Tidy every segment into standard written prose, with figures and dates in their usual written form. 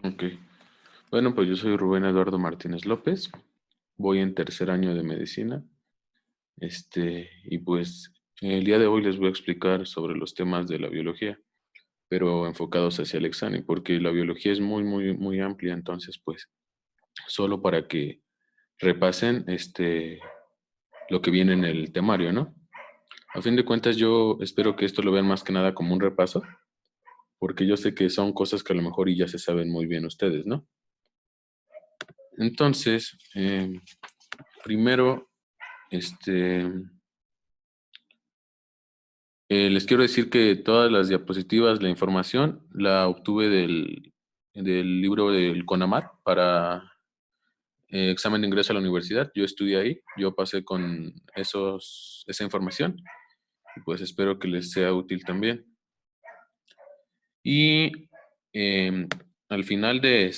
Ok. Bueno, pues yo soy Rubén Eduardo Martínez López. Voy en tercer año de medicina. Y pues el día de hoy les voy a explicar sobre los temas de la biología, pero enfocados hacia el examen, porque la biología es muy, muy, muy amplia. Entonces, pues, solo para que repasen lo que viene en el temario, ¿no? A fin de cuentas, yo espero que esto lo vean más que nada como un repaso, porque yo sé que son cosas que a lo mejor y ya se saben muy bien ustedes, ¿no? Entonces, primero, este, les quiero decir que todas las diapositivas, la información, la obtuve del libro del CONAMAR para examen de ingreso a la universidad. Yo estudié ahí, yo pasé con esa información y pues espero que les sea útil también. Y eh, al final de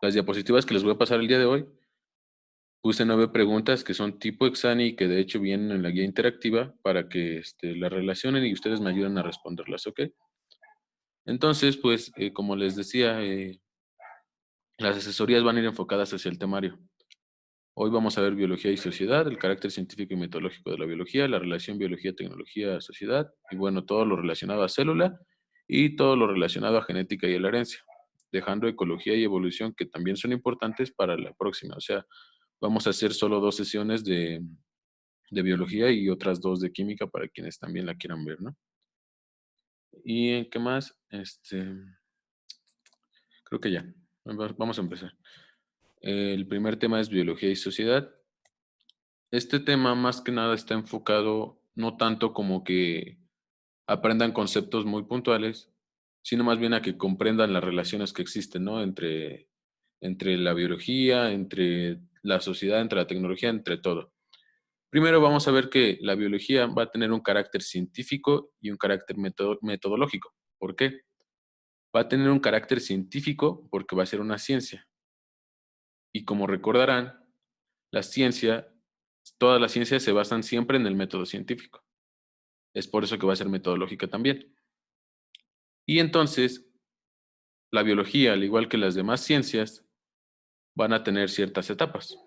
las diapositivas que les voy a pasar el día de hoy, puse 9 preguntas que son tipo examen y que de hecho vienen en la guía interactiva para que las relacionen y ustedes me ayuden a responderlas, ¿ok? Entonces, pues, como les decía, las asesorías van a ir enfocadas hacia el temario. Hoy vamos a ver biología y sociedad, el carácter científico y metodológico de la biología, la relación biología, tecnología, sociedad, y bueno, todo lo relacionado a célula y todo lo relacionado a genética y a la herencia, dejando ecología y evolución que también son importantes para la próxima. O sea, vamos a hacer solo 2 sesiones de biología y otras 2 de química para quienes también la quieran ver, ¿no? ¿Y en qué más? Creo que ya. Vamos a empezar. El primer tema es biología y sociedad. Este tema más que nada está enfocado no tanto como que aprendan conceptos muy puntuales, sino más bien a que comprendan las relaciones que existen, ¿no? Entre la biología, entre la sociedad, entre la tecnología, entre todo. Primero vamos a ver que la biología va a tener un carácter científico y un carácter metodológico. ¿Por qué? Va a tener un carácter científico porque va a ser una ciencia. Y como recordarán, la ciencia, todas las ciencias se basan siempre en el método científico. Es por eso que va a ser metodológica también. Y entonces, la biología, al igual que las demás ciencias, van a tener ciertas etapas,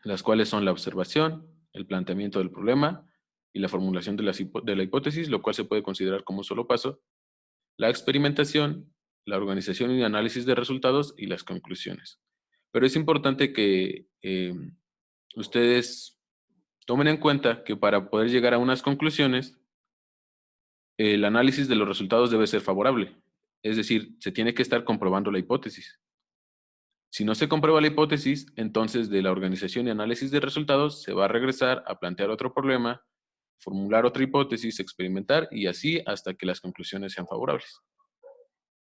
las cuales son la observación, el planteamiento del problema y la formulación de la hipótesis, lo cual se puede considerar como un solo paso, la experimentación, la organización y análisis de resultados y las conclusiones. Pero es importante que ustedes tomen en cuenta que para poder llegar a unas conclusiones, el análisis de los resultados debe ser favorable. Es decir, se tiene que estar comprobando la hipótesis. Si no se comprueba la hipótesis, entonces de la organización y análisis de resultados se va a regresar a plantear otro problema, formular otra hipótesis, experimentar y así hasta que las conclusiones sean favorables.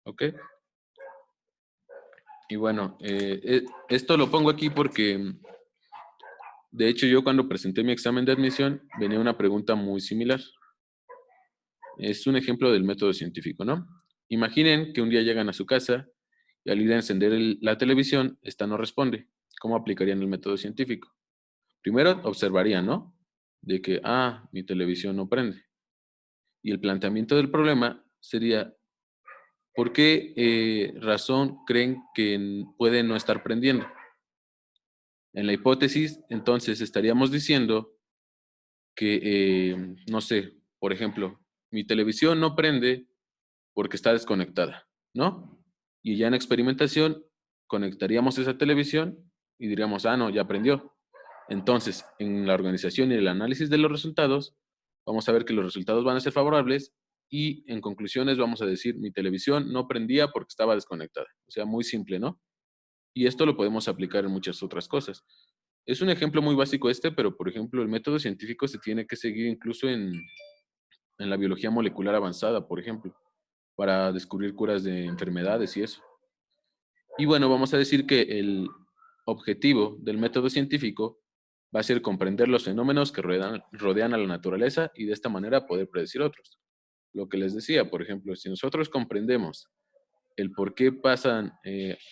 ¿Ok? Y bueno, esto lo pongo aquí porque, de hecho, yo cuando presenté mi examen de admisión venía una pregunta muy similar. Es un ejemplo del método científico, ¿no? Imaginen que un día llegan a su casa y al ir a encender la televisión, esta no responde. ¿Cómo aplicarían el método científico? Primero observarían, ¿no? De que, mi televisión no prende. Y el planteamiento del problema sería, ¿por qué razón creen que puede no estar prendiendo? En la hipótesis, entonces estaríamos diciendo que, no sé, por ejemplo, mi televisión no prende porque está desconectada, ¿no? Y ya en experimentación conectaríamos esa televisión y diríamos, no, ya prendió. Entonces, en la organización y el análisis de los resultados, vamos a ver que los resultados van a ser favorables y en conclusiones vamos a decir, mi televisión no prendía porque estaba desconectada. O sea, muy simple, ¿no? Y esto lo podemos aplicar en muchas otras cosas. Es un ejemplo muy básico pero por ejemplo, el método científico se tiene que seguir incluso en la biología molecular avanzada, por ejemplo, para descubrir curas de enfermedades y eso. Y bueno, vamos a decir que el objetivo del método científico va a ser comprender los fenómenos que rodean a la naturaleza y de esta manera poder predecir otros. Lo que les decía, por ejemplo, si nosotros comprendemos el por qué pasan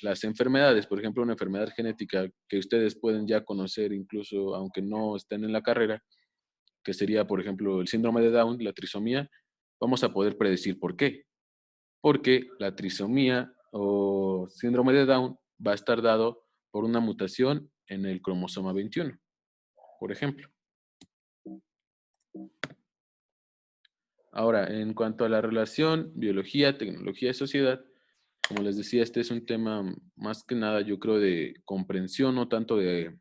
las enfermedades, por ejemplo, una enfermedad genética que ustedes pueden ya conocer incluso aunque no estén en la carrera, que sería, por ejemplo, el síndrome de Down, la trisomía, vamos a poder predecir por qué. porque la trisomía o síndrome de Down va a estar dado por una mutación en el cromosoma 21, por ejemplo. Ahora, en cuanto a la relación biología, tecnología y sociedad, como les decía, este es un tema más que nada, yo creo, de comprensión, no tanto de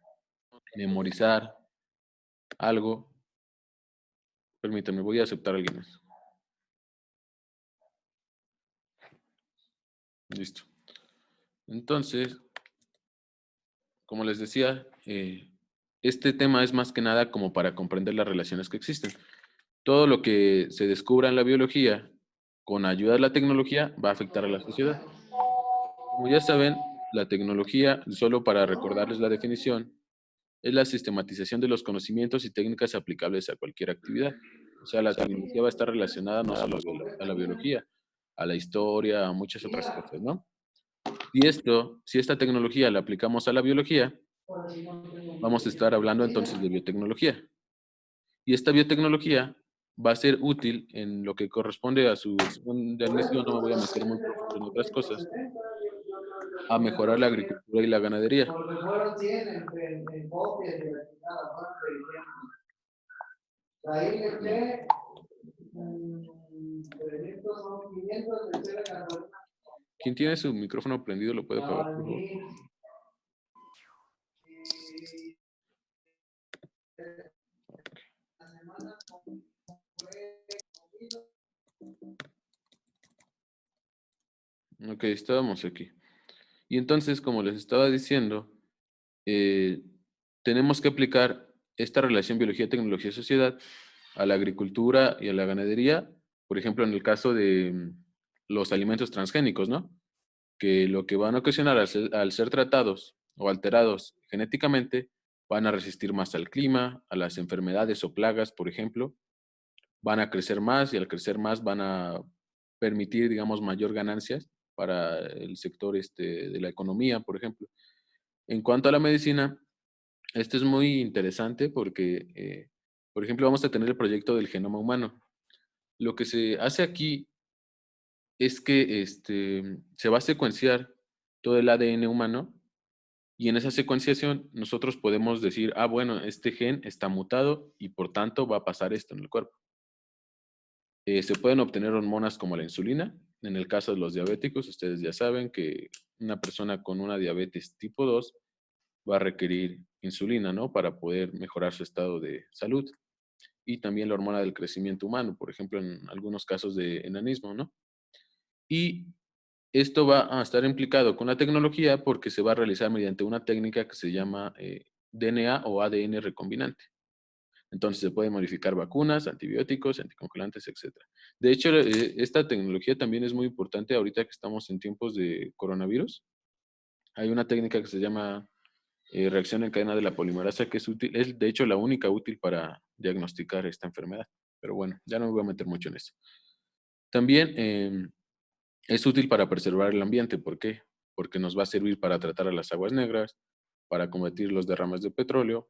memorizar algo. Permítanme, voy a aceptar a alguien más. Listo. Entonces, como les decía, este tema es más que nada como para comprender las relaciones que existen. Todo lo que se descubra en la biología con ayuda de la tecnología va a afectar a la sociedad. Como ya saben, la tecnología, solo para recordarles la definición, es la sistematización de los conocimientos y técnicas aplicables a cualquier actividad. O sea, la tecnología va a estar relacionada no solo a la biología, a la historia, a muchas otras cosas, ¿no? Si esta tecnología la aplicamos a la biología, vamos a estar hablando entonces de biotecnología. Y esta biotecnología va a ser útil en lo que corresponde a su examen de admisión, no me voy a meter muy profundo en otras cosas, a mejorar la agricultura y la ganadería. Quien tiene su micrófono prendido lo puede apagar, por favor. Ok, estábamos aquí. Y entonces, como les estaba diciendo, eh, tenemos que aplicar esta relación biología, tecnología y sociedad a la agricultura y a la ganadería, por ejemplo, en el caso de los alimentos transgénicos, ¿no? Que lo que van a ocasionar al ser tratados o alterados genéticamente, van a resistir más al clima, a las enfermedades o plagas, por ejemplo, van a crecer más y al crecer más van a permitir, digamos, mayor ganancias para el sector de la economía, por ejemplo. En cuanto a la medicina, esto es muy interesante porque, por ejemplo, vamos a tener el proyecto del genoma humano. Lo que se hace aquí es que se va a secuenciar todo el ADN humano y en esa secuenciación nosotros podemos decir, ah, bueno, este gen está mutado y por tanto va a pasar esto en el cuerpo. Se pueden obtener hormonas como la insulina. En el caso de los diabéticos, ustedes ya saben que una persona con una diabetes tipo 2 va a requerir insulina, ¿no? Para poder mejorar su estado de salud. Y también la hormona del crecimiento humano, por ejemplo, en algunos casos de enanismo, ¿no? Y esto va a estar implicado con la tecnología porque se va a realizar mediante una técnica que se llama DNA o ADN recombinante. Entonces se pueden modificar vacunas, antibióticos, anticongelantes, etcétera. De hecho, esta tecnología también es muy importante ahorita que estamos en tiempos de coronavirus. Hay una técnica que se llama reacción en cadena de la polimerasa que es útil, es de hecho la única útil para diagnosticar esta enfermedad. Pero bueno, ya no me voy a meter mucho en eso. También es útil para preservar el ambiente. ¿Por qué? Porque nos va a servir para tratar a las aguas negras, para combatir los derrames de petróleo,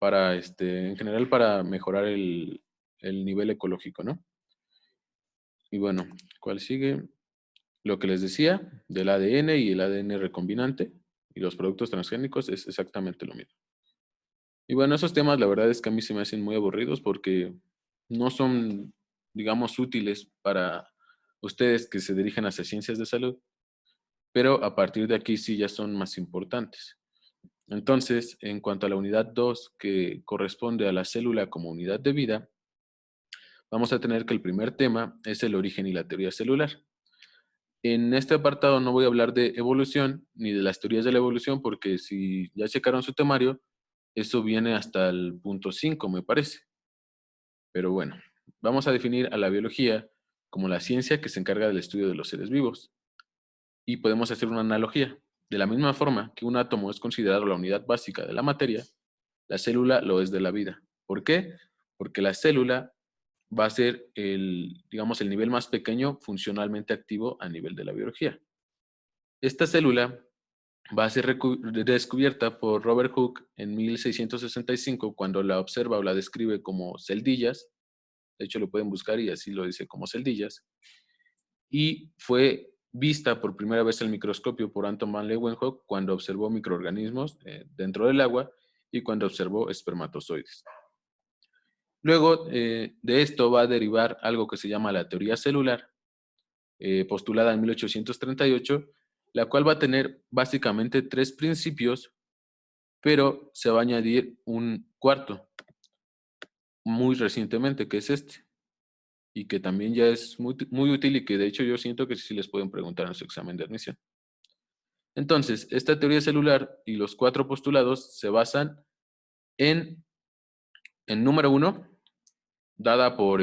para, en general, para mejorar el nivel ecológico, ¿no? Y bueno, ¿cuál sigue? Lo que les decía del ADN y el ADN recombinante y los productos transgénicos es exactamente lo mismo. Y bueno, esos temas la verdad es que a mí se me hacen muy aburridos porque no son, digamos, útiles para ustedes que se dirigen hacia ciencias de salud, pero a partir de aquí sí ya son más importantes. Entonces, en cuanto a la unidad 2, que corresponde a la célula como unidad de vida, vamos a tener que el primer tema es el origen y la teoría celular. En este apartado no voy a hablar de evolución ni de las teorías de la evolución porque si ya checaron su temario, eso viene hasta el punto 5, me parece. Pero bueno, vamos a definir a la biología como la ciencia que se encarga del estudio de los seres vivos. Y podemos hacer una analogía. De la misma forma que un átomo es considerado la unidad básica de la materia, la célula lo es de la vida. ¿Por qué? Porque la célula va a ser digamos, el nivel más pequeño funcionalmente activo a nivel de la biología. Esta célula va a ser descubierta por Robert Hooke en 1665 cuando la observa o la describe como celdillas. De hecho, lo pueden buscar y así lo dice como celdillas. y fue vista por primera vez al microscopio por Anton van Leeuwenhoek cuando observó microorganismos dentro del agua y cuando observó espermatozoides. Luego de esto va a derivar algo que se llama la teoría celular, postulada en 1838, la cual va a tener básicamente tres principios, pero se va a añadir un cuarto muy recientemente, que es este, y que también ya es muy útil y que de hecho yo siento que sí les pueden preguntar en su examen de admisión. Entonces, esta teoría celular y los cuatro postulados se basan en número uno, dada por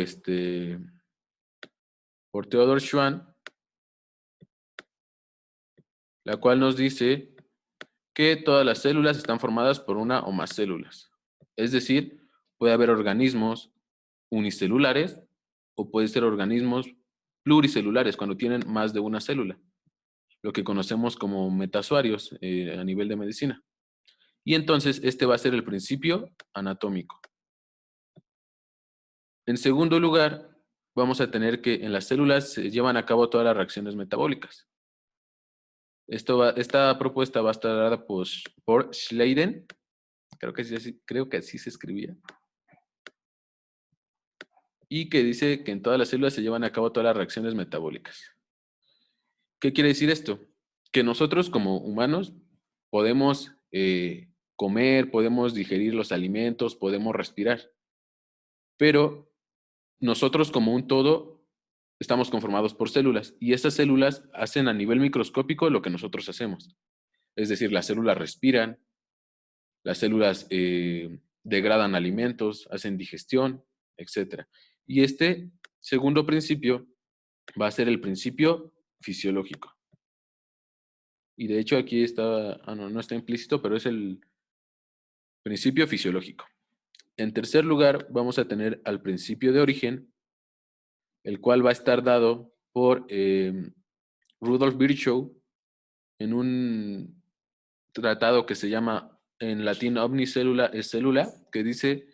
Theodor Schwann, la cual nos dice que todas las células están formadas por una o más células. Es decir, puede haber organismos unicelulares o puede ser organismos pluricelulares cuando tienen más de una célula, lo que conocemos como metasuarios a nivel de medicina. Y entonces este va a ser el principio anatómico. En segundo lugar, vamos a tener que en las células se llevan a cabo todas las reacciones metabólicas. Esta propuesta va a estar dada por Schleiden, creo que así se escribía, y que dice que en todas las células se llevan a cabo todas las reacciones metabólicas. ¿Qué quiere decir esto? Que nosotros como humanos podemos comer, podemos digerir los alimentos, podemos respirar, pero nosotros como un todo estamos conformados por células y esas células hacen a nivel microscópico lo que nosotros hacemos. Es decir, las células respiran, las células degradan alimentos, hacen digestión, etc. Y este segundo principio va a ser el principio fisiológico. Y de hecho aquí está, no está implícito, pero es el principio fisiológico. En tercer lugar, vamos a tener al principio de origen, el cual va a estar dado por Rudolf Virchow en un tratado que se llama en latín Omnicellula es célula, que dice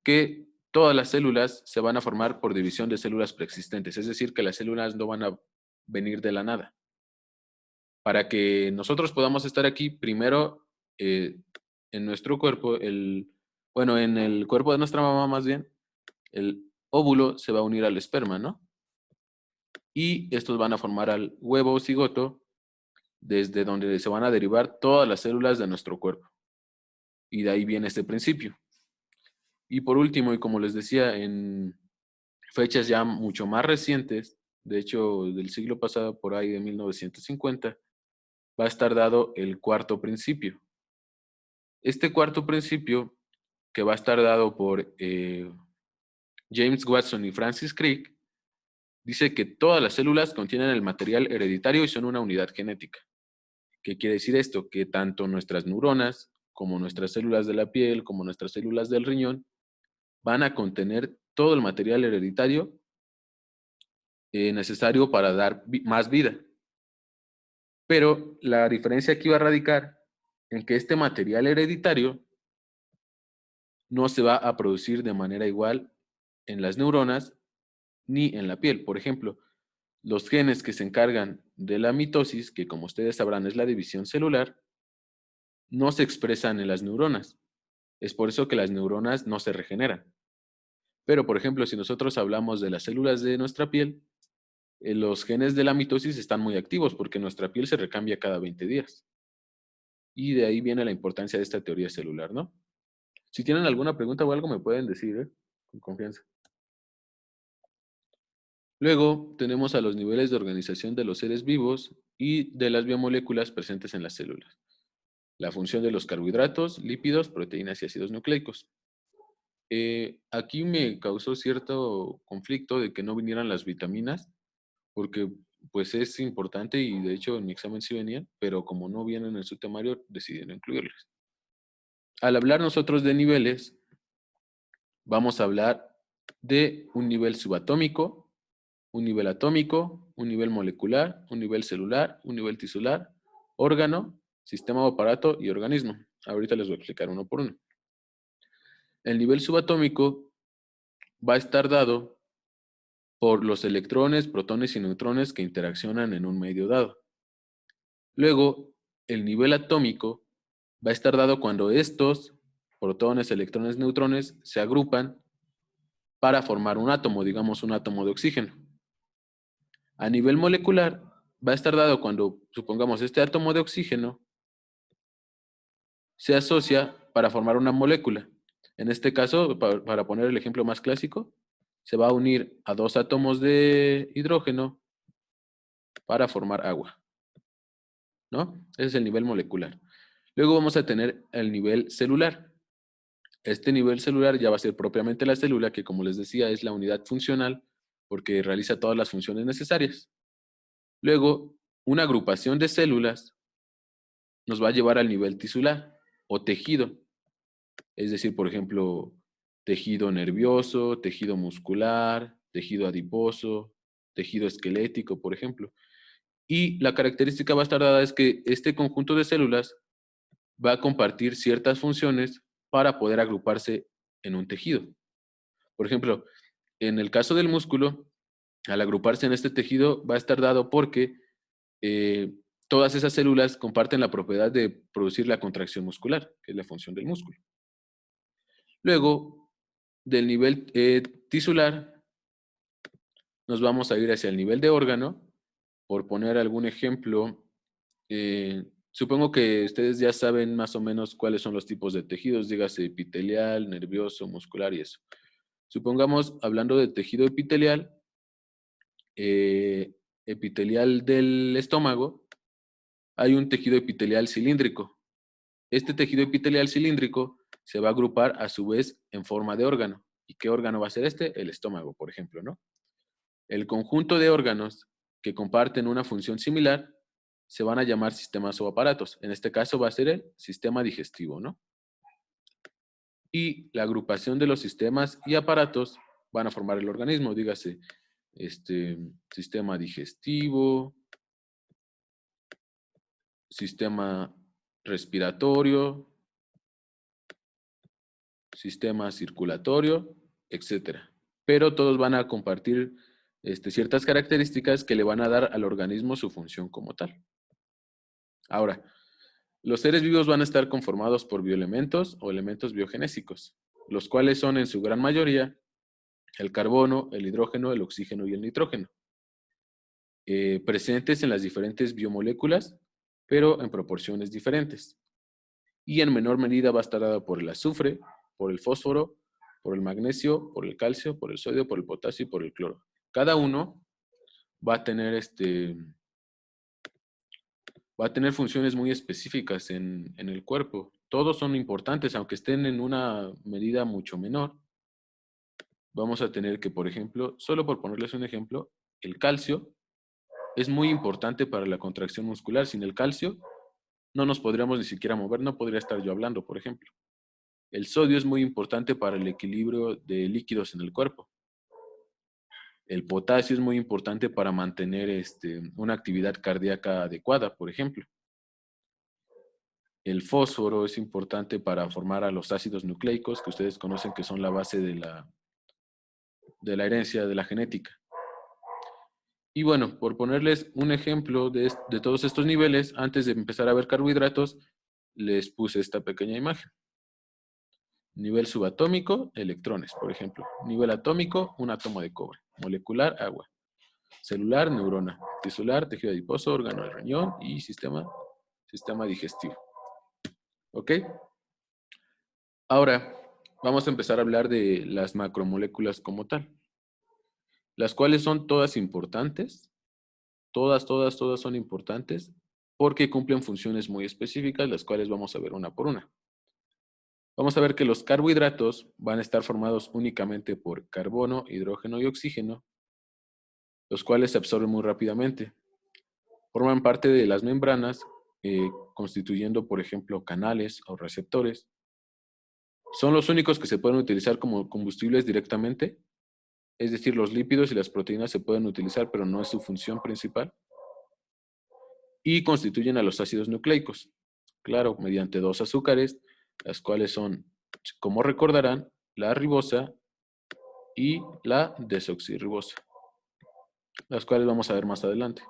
que todas las células se van a formar por división de células preexistentes, es decir, que las células no van a venir de la nada. Para que nosotros podamos estar aquí, primero en nuestro cuerpo, bueno, en el cuerpo de nuestra mamá más bien, el óvulo se va a unir al esperma, ¿no? Y estos van a formar al huevo o cigoto, desde donde se van a derivar todas las células de nuestro cuerpo. Y de ahí viene este principio. Y por último, y como les decía, en fechas ya mucho más recientes, de hecho del siglo pasado, por ahí de 1950, va a estar dado el cuarto principio. Este cuarto principio, que va a estar dado por James Watson y Francis Crick, dice que todas las células contienen el material hereditario y son una unidad genética. ¿Qué quiere decir esto? Que tanto nuestras neuronas, como nuestras células de la piel, como nuestras células del riñón, van a contener todo el material hereditario necesario para dar más vida. Pero la diferencia aquí va a radicar en que este material hereditario no se va a producir de manera igual en las neuronas ni en la piel. Por ejemplo, los genes que se encargan de la mitosis, que como ustedes sabrán es la división celular, no se expresan en las neuronas. Es por eso que las neuronas no se regeneran. Pero, por ejemplo, si nosotros hablamos de las células de nuestra piel, los genes de la mitosis están muy activos porque nuestra piel se recambia cada 20 días. Y de ahí viene la importancia de esta teoría celular, ¿no? Si tienen alguna pregunta o algo, me pueden decir, ¿eh? Con confianza. Luego tenemos a los niveles de organización de los seres vivos y de las biomoléculas presentes en las células. La función de los carbohidratos, lípidos, proteínas y ácidos nucleicos. Aquí me causó cierto conflicto de que no vinieran las vitaminas, porque pues es importante y de hecho en mi examen sí venían, pero como no vienen en su temario, decidí no incluirlas. Al hablar nosotros de niveles, vamos a hablar de un nivel subatómico, un nivel atómico, un nivel molecular, un nivel celular, un nivel tisular, órgano, sistema o aparato y organismo. Ahorita les voy a explicar uno por uno. El nivel subatómico va a estar dado por los electrones, protones y neutrones que interaccionan en un medio dado. Luego, el nivel atómico va a estar dado cuando estos protones, electrones, neutrones se agrupan para formar un átomo, digamos un átomo de oxígeno. A nivel molecular, va a estar dado cuando, supongamos, este átomo de oxígeno se asocia para formar una molécula. En este caso, para poner el ejemplo más clásico, se va a unir a dos átomos de hidrógeno para formar agua, ¿no? Ese es el nivel molecular. Luego vamos a tener el nivel celular. Este nivel celular ya va a ser propiamente la célula, que como les decía es la unidad funcional porque realiza todas las funciones necesarias. Luego, una agrupación de células nos va a llevar al nivel tisular o tejido. Es decir, por ejemplo, tejido nervioso, tejido muscular, tejido adiposo, tejido esquelético, por ejemplo. Y la característica va a estar dada es que este conjunto de células va a compartir ciertas funciones para poder agruparse en un tejido. Por ejemplo, en el caso del músculo, al agruparse en este tejido va a estar dado porque eh, todas esas células comparten la propiedad de producir la contracción muscular, que es la función del músculo. Luego, del nivel tisular, nos vamos a ir hacia el nivel de órgano. Por poner algún ejemplo, supongo que ustedes ya saben más o menos cuáles son los tipos de tejidos, dígase epitelial, nervioso, muscular y eso. Supongamos, hablando de tejido epitelial, epitelial del estómago, hay un tejido epitelial cilíndrico. Este tejido epitelial cilíndrico se va a agrupar a su vez en forma de órgano. ¿Y qué órgano va a ser este? El estómago, por ejemplo, ¿no? El conjunto de órganos que comparten una función similar se van a llamar sistemas o aparatos. En este caso va a ser el sistema digestivo, ¿no? Y la agrupación de los sistemas y aparatos van a formar el organismo, dígase, sistema digestivo, sistema respiratorio, sistema circulatorio, etcétera. Pero todos van a compartir ciertas características que le van a dar al organismo su función como tal. Ahora, los seres vivos van a estar conformados por bioelementos o elementos biogenésicos, los cuales son en su gran mayoría el carbono, el hidrógeno, el oxígeno y el nitrógeno, presentes en las diferentes biomoléculas, pero en proporciones diferentes. Y en menor medida va a estar dada por el azufre, por el fósforo, por el magnesio, por el calcio, por el sodio, por el potasio y por el cloro. Cada uno va a tener funciones muy específicas en el cuerpo. Todos son importantes, aunque estén en una medida mucho menor. Vamos a tener que, por ejemplo, solo por ponerles un ejemplo, el calcio es muy importante para la contracción muscular. Sin el calcio no nos podríamos ni siquiera mover, no podría estar yo hablando, por ejemplo. El sodio es muy importante para el equilibrio de líquidos en el cuerpo. El potasio es muy importante para mantener una actividad cardíaca adecuada, por ejemplo. El fósforo es importante para formar a los ácidos nucleicos, que ustedes conocen que son la base de la herencia, de la genética. Y bueno, por ponerles un ejemplo de todos estos niveles, antes de empezar a ver carbohidratos, les puse esta pequeña imagen. Nivel subatómico, electrones, por ejemplo. Nivel atómico, un átomo de cobre. Molecular, agua. Celular, neurona. Tisular, tejido adiposo, órgano del riñón y sistema digestivo. ¿Ok? Ahora, vamos a empezar a hablar de las macromoléculas como tal, las cuales son todas importantes. Todas, todas, todas son importantes porque cumplen funciones muy específicas, las cuales vamos a ver una por una. Vamos a ver que los carbohidratos van a estar formados únicamente por carbono, hidrógeno y oxígeno, los cuales se absorben muy rápidamente. Forman parte de las membranas, constituyendo, por ejemplo, canales o receptores. Son los únicos que se pueden utilizar como combustibles directamente, es decir, los lípidos y las proteínas se pueden utilizar, pero no es su función principal. Y constituyen a los ácidos nucleicos, claro, mediante dos azúcares, las cuales son, como recordarán, la ribosa y la desoxirribosa. las cuales vamos a ver más adelante.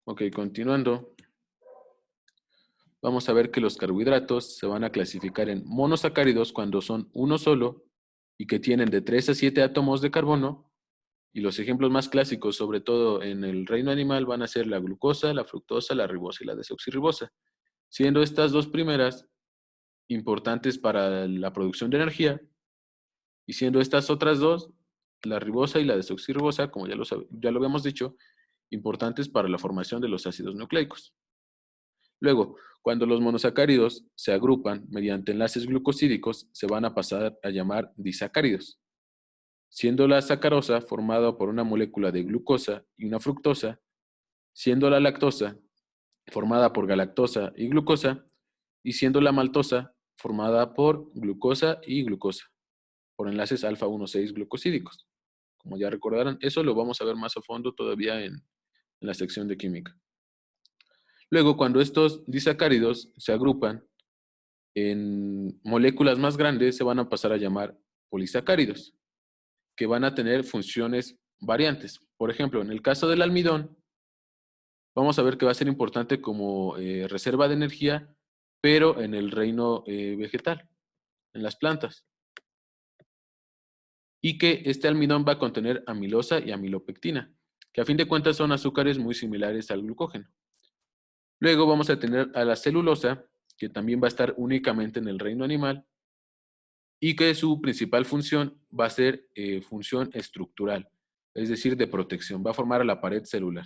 Ok, continuando, vamos a ver que los carbohidratos se van a clasificar en monosacáridos cuando son uno solo y que tienen de 3 a 7 átomos de carbono. Y los ejemplos más clásicos, sobre todo en el reino animal, van a ser la glucosa, la fructosa, la ribosa y la desoxirribosa, siendo estas dos primeras importantes para la producción de energía y siendo estas otras dos, la ribosa y la desoxirribosa, como ya lo habíamos dicho, importantes para la formación de los ácidos nucleicos. Luego, cuando los monosacáridos se agrupan mediante enlaces glucosídicos, se van a pasar a llamar disacáridos, siendo la sacarosa formada por una molécula de glucosa y una fructosa, siendo la lactosa formada por galactosa y glucosa, y siendo la maltosa formada por glucosa y glucosa, por enlaces alfa 1,6 glucosídicos. Como ya recordarán, eso lo vamos a ver más a fondo todavía en la sección de química. Luego, cuando estos disacáridos se agrupan en moléculas más grandes, se van a pasar a llamar polisacáridos, que van a tener funciones variantes. Por ejemplo, en el caso del almidón, vamos a ver que va a ser importante como reserva de energía, pero en el reino vegetal, en las plantas. Y que este almidón va a contener amilosa y amilopectina, que a fin de cuentas son azúcares muy similares al glucógeno. Luego vamos a tener a la celulosa, que también va a estar únicamente en el reino animal, y que su principal función va a ser función estructural, es decir, de protección, va a formar a la pared celular.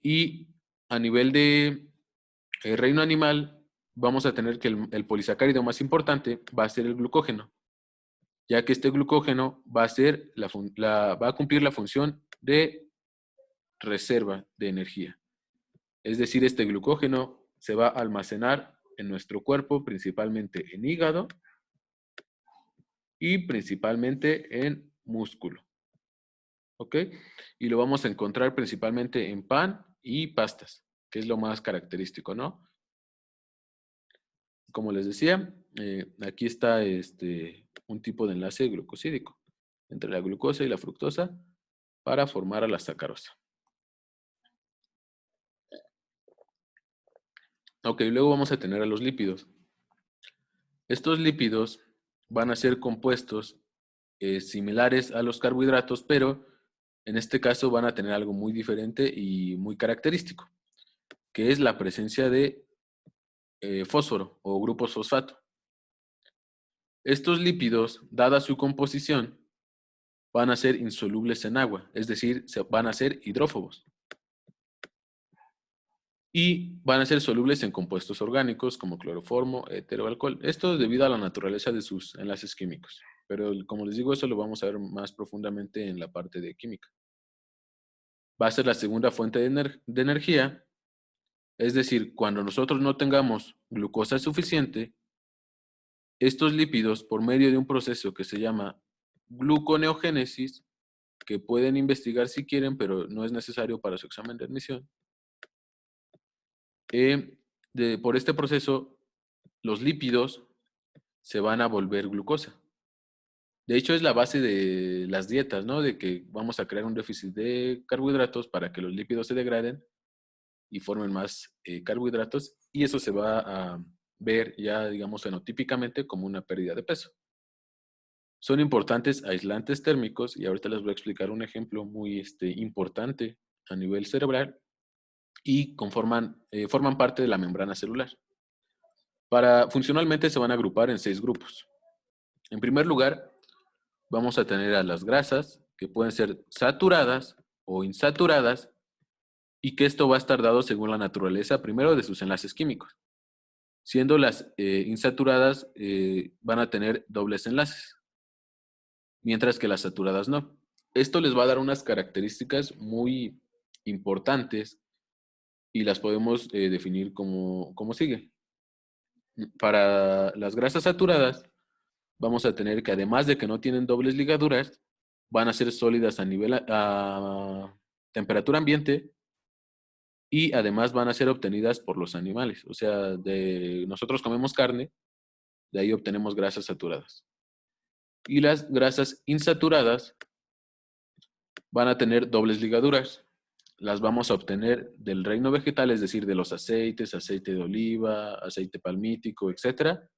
Y a nivel de reino animal, vamos a tener que el polisacárido más importante va a ser el glucógeno, ya que este glucógeno va a, ser va a cumplir la función de reserva de energía. Es decir, este glucógeno se va a almacenar en nuestro cuerpo, principalmente en hígado y principalmente en músculo. ¿Ok? Y lo vamos a encontrar principalmente en pan y pastas, que es lo más característico, ¿no? Como les decía, aquí está un tipo de enlace glucosídico entre la glucosa y la fructosa para formar a la sacarosa. Ok, luego vamos a tener a los lípidos. Estos lípidos van a ser compuestos similares a los carbohidratos, pero en este caso van a tener algo muy diferente y muy característico, que es la presencia de fósforo o grupos fosfato. Estos lípidos, dada su composición, van a ser insolubles en agua, es decir, van a ser hidrófobos. Y van a ser solubles en compuestos orgánicos como cloroformo, éter o alcohol. Esto debido a la naturaleza de sus enlaces químicos. Pero como les digo, eso lo vamos a ver más profundamente en la parte de química. Va a ser la segunda fuente de energía, es decir, cuando nosotros no tengamos glucosa suficiente, estos lípidos, por medio de un proceso que se llama gluconeogénesis, que pueden investigar si quieren, pero no es necesario para su examen de admisión, por este proceso, los lípidos se van a volver glucosa. De hecho, es la base de las dietas, ¿no? De que vamos a crear un déficit de carbohidratos para que los lípidos se degraden y formen más carbohidratos, y eso se va a ver ya, digamos, fenotípicamente como una pérdida de peso. Son importantes aislantes térmicos, y ahorita les voy a explicar un ejemplo muy importante a nivel cerebral, y forman parte de la membrana celular. Funcionalmente se van a agrupar en 6 grupos. En primer lugar, vamos a tener a las grasas, que pueden ser saturadas o insaturadas, y que esto va a estar dado según la naturaleza, primero, de sus enlaces químicos. Siendo las insaturadas, van a tener dobles enlaces, mientras que las saturadas no. Esto les va a dar unas características muy importantes y las podemos definir como sigue. Para las grasas saturadas, vamos a tener que, además de que no tienen dobles ligaduras, van a ser sólidas a temperatura ambiente, y además van a ser obtenidas por los animales. O sea, nosotros comemos carne, de ahí obtenemos grasas saturadas. Y las grasas insaturadas van a tener dobles ligaduras. Las vamos a obtener del reino vegetal, es decir, de los aceites, aceite de oliva, aceite palmítico, etcétera,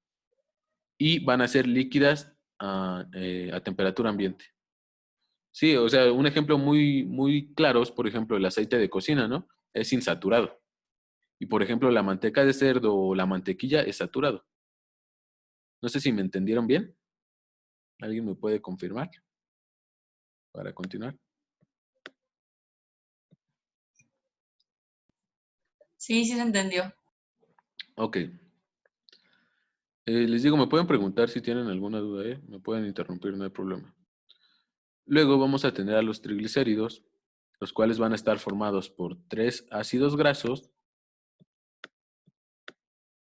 y van a ser líquidas a temperatura ambiente. Sí, o sea, un ejemplo muy claro es, por ejemplo, el aceite de cocina, ¿no? Es insaturado. Y, por ejemplo, la manteca de cerdo o la mantequilla es saturado. No sé si me entendieron bien. ¿Alguien me puede confirmar para continuar? Sí, sí se entendió. Ok. Les digo, me pueden preguntar si tienen alguna duda, ¿eh? Me pueden interrumpir, no hay problema. Luego vamos a tener a los triglicéridos, los cuales van a estar formados por 3 ácidos grasos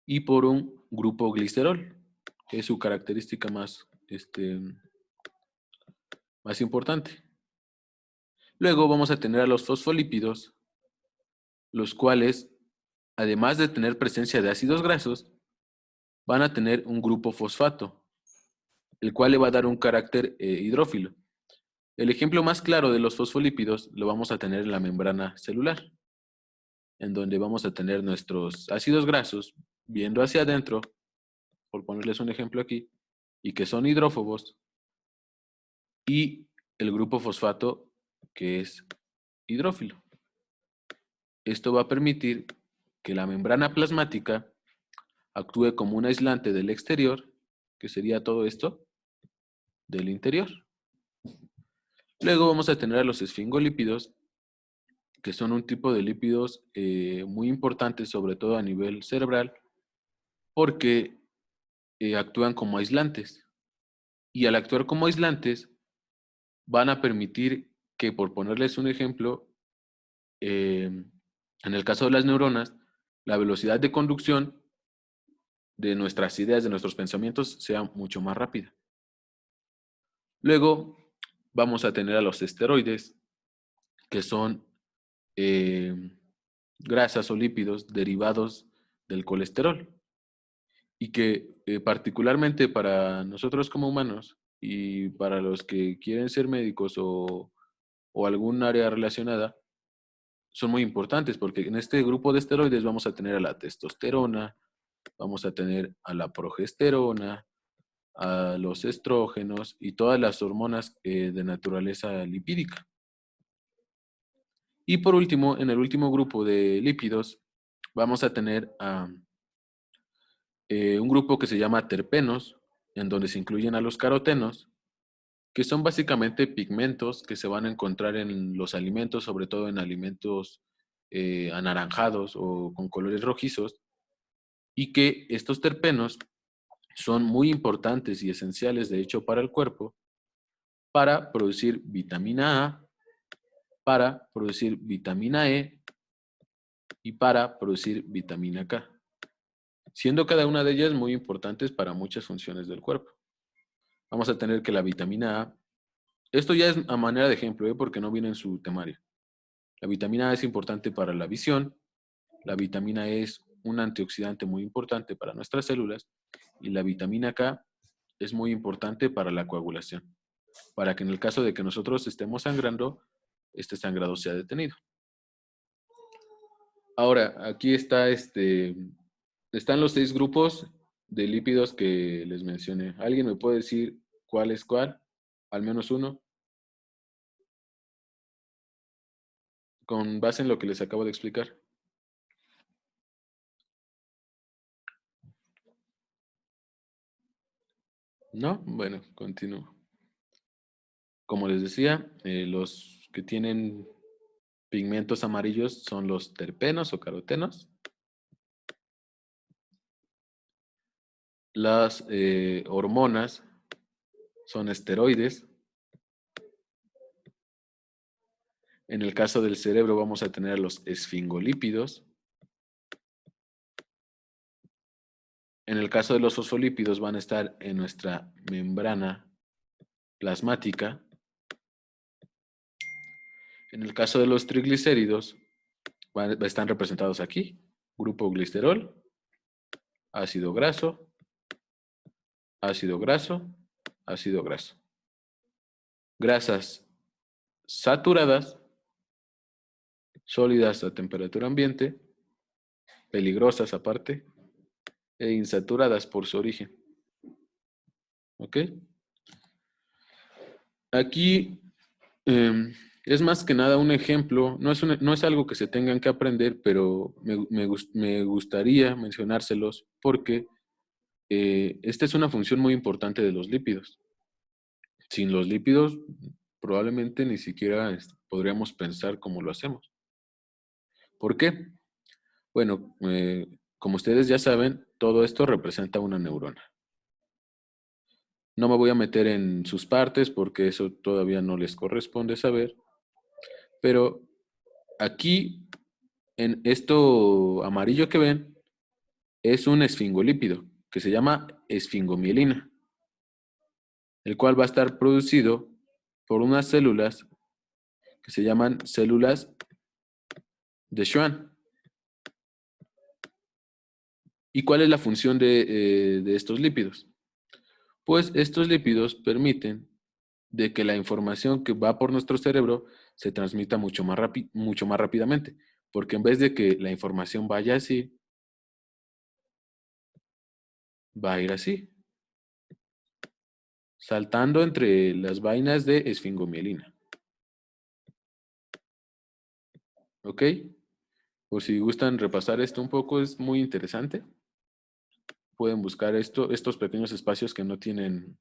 y por un grupo glicerol, que es su característica más importante. Luego vamos a tener a los fosfolípidos, los cuales, además de tener presencia de ácidos grasos, van a tener un grupo fosfato, el cual le va a dar un carácter hidrófilo. El ejemplo más claro de los fosfolípidos lo vamos a tener en la membrana celular, en donde vamos a tener nuestros ácidos grasos viendo hacia adentro, por ponerles un ejemplo aquí, y que son hidrófobos, y el grupo fosfato que es hidrófilo. Esto va a permitir que la membrana plasmática actúe como un aislante del exterior, que sería todo esto, del interior. Luego vamos a tener a los esfingolípidos, que son un tipo de lípidos muy importantes, sobre todo a nivel cerebral, porque actúan como aislantes. Y al actuar como aislantes, van a permitir que, por ponerles un ejemplo, en el caso de las neuronas, la velocidad de conducción de nuestras ideas, de nuestros pensamientos, sea mucho más rápida. Luego vamos a tener a los esteroides, que son grasas o lípidos derivados del colesterol y que particularmente para nosotros como humanos y para los que quieren ser médicos o algún área relacionada, son muy importantes porque en este grupo de esteroides vamos a tener a la testosterona, vamos a tener a la progesterona, a los estrógenos y todas las hormonas de naturaleza lipídica. Y por último, en el último grupo de lípidos, vamos a tener un grupo que se llama terpenos, en donde se incluyen a los carotenos, que son básicamente pigmentos que se van a encontrar en los alimentos, sobre todo en alimentos anaranjados o con colores rojizos, y que estos terpenos son muy importantes y esenciales, de hecho, para el cuerpo, para producir vitamina A, para producir vitamina E y para producir vitamina K, siendo cada una de ellas muy importantes para muchas funciones del cuerpo. Vamos a tener que la vitamina A, esto ya es a manera de ejemplo, porque no viene en su temario. La vitamina A es importante para la visión, la vitamina E es un antioxidante muy importante para nuestras células y la vitamina K es muy importante para la coagulación, para que en el caso de que nosotros estemos sangrando, este sangrado sea detenido. Ahora, aquí están los 6 grupos de lípidos que les mencioné. ¿Alguien me puede decir cuál es cuál? Al menos uno. Con base en lo que les acabo de explicar. ¿No? Bueno, continúo. Como les decía, los que tienen pigmentos amarillos son los terpenos o carotenos. Las hormonas son esteroides. En el caso del cerebro vamos a tener los esfingolípidos. En el caso de los fosfolípidos van a estar en nuestra membrana plasmática. En el caso de los triglicéridos, están representados aquí. Grupo glicerol, ácido graso, ácido graso, ácido graso. Grasas saturadas, sólidas a temperatura ambiente, peligrosas aparte, e insaturadas por su origen. ¿Ok? Aquí es más que nada un ejemplo, no es algo que se tengan que aprender, pero me gustaría mencionárselos porque esta es una función muy importante de los lípidos. Sin los lípidos, probablemente ni siquiera podríamos pensar como lo hacemos. ¿Por qué? Bueno, como ustedes ya saben, todo esto representa una neurona. No me voy a meter en sus partes porque eso todavía no les corresponde saber, pero aquí, en esto amarillo que ven, es un esfingolípido que se llama esfingomielina, el cual va a estar producido por unas células que se llaman células de Schwann. ¿Y cuál es la función de estos lípidos? Pues estos lípidos permiten de que la información que va por nuestro cerebro se transmita mucho más rápidamente, porque en vez de que la información vaya así, va a ir así, saltando entre las vainas de esfingomielina. ¿Ok? Por si gustan repasar esto un poco, es muy interesante. Pueden buscar estos pequeños espacios que no tienen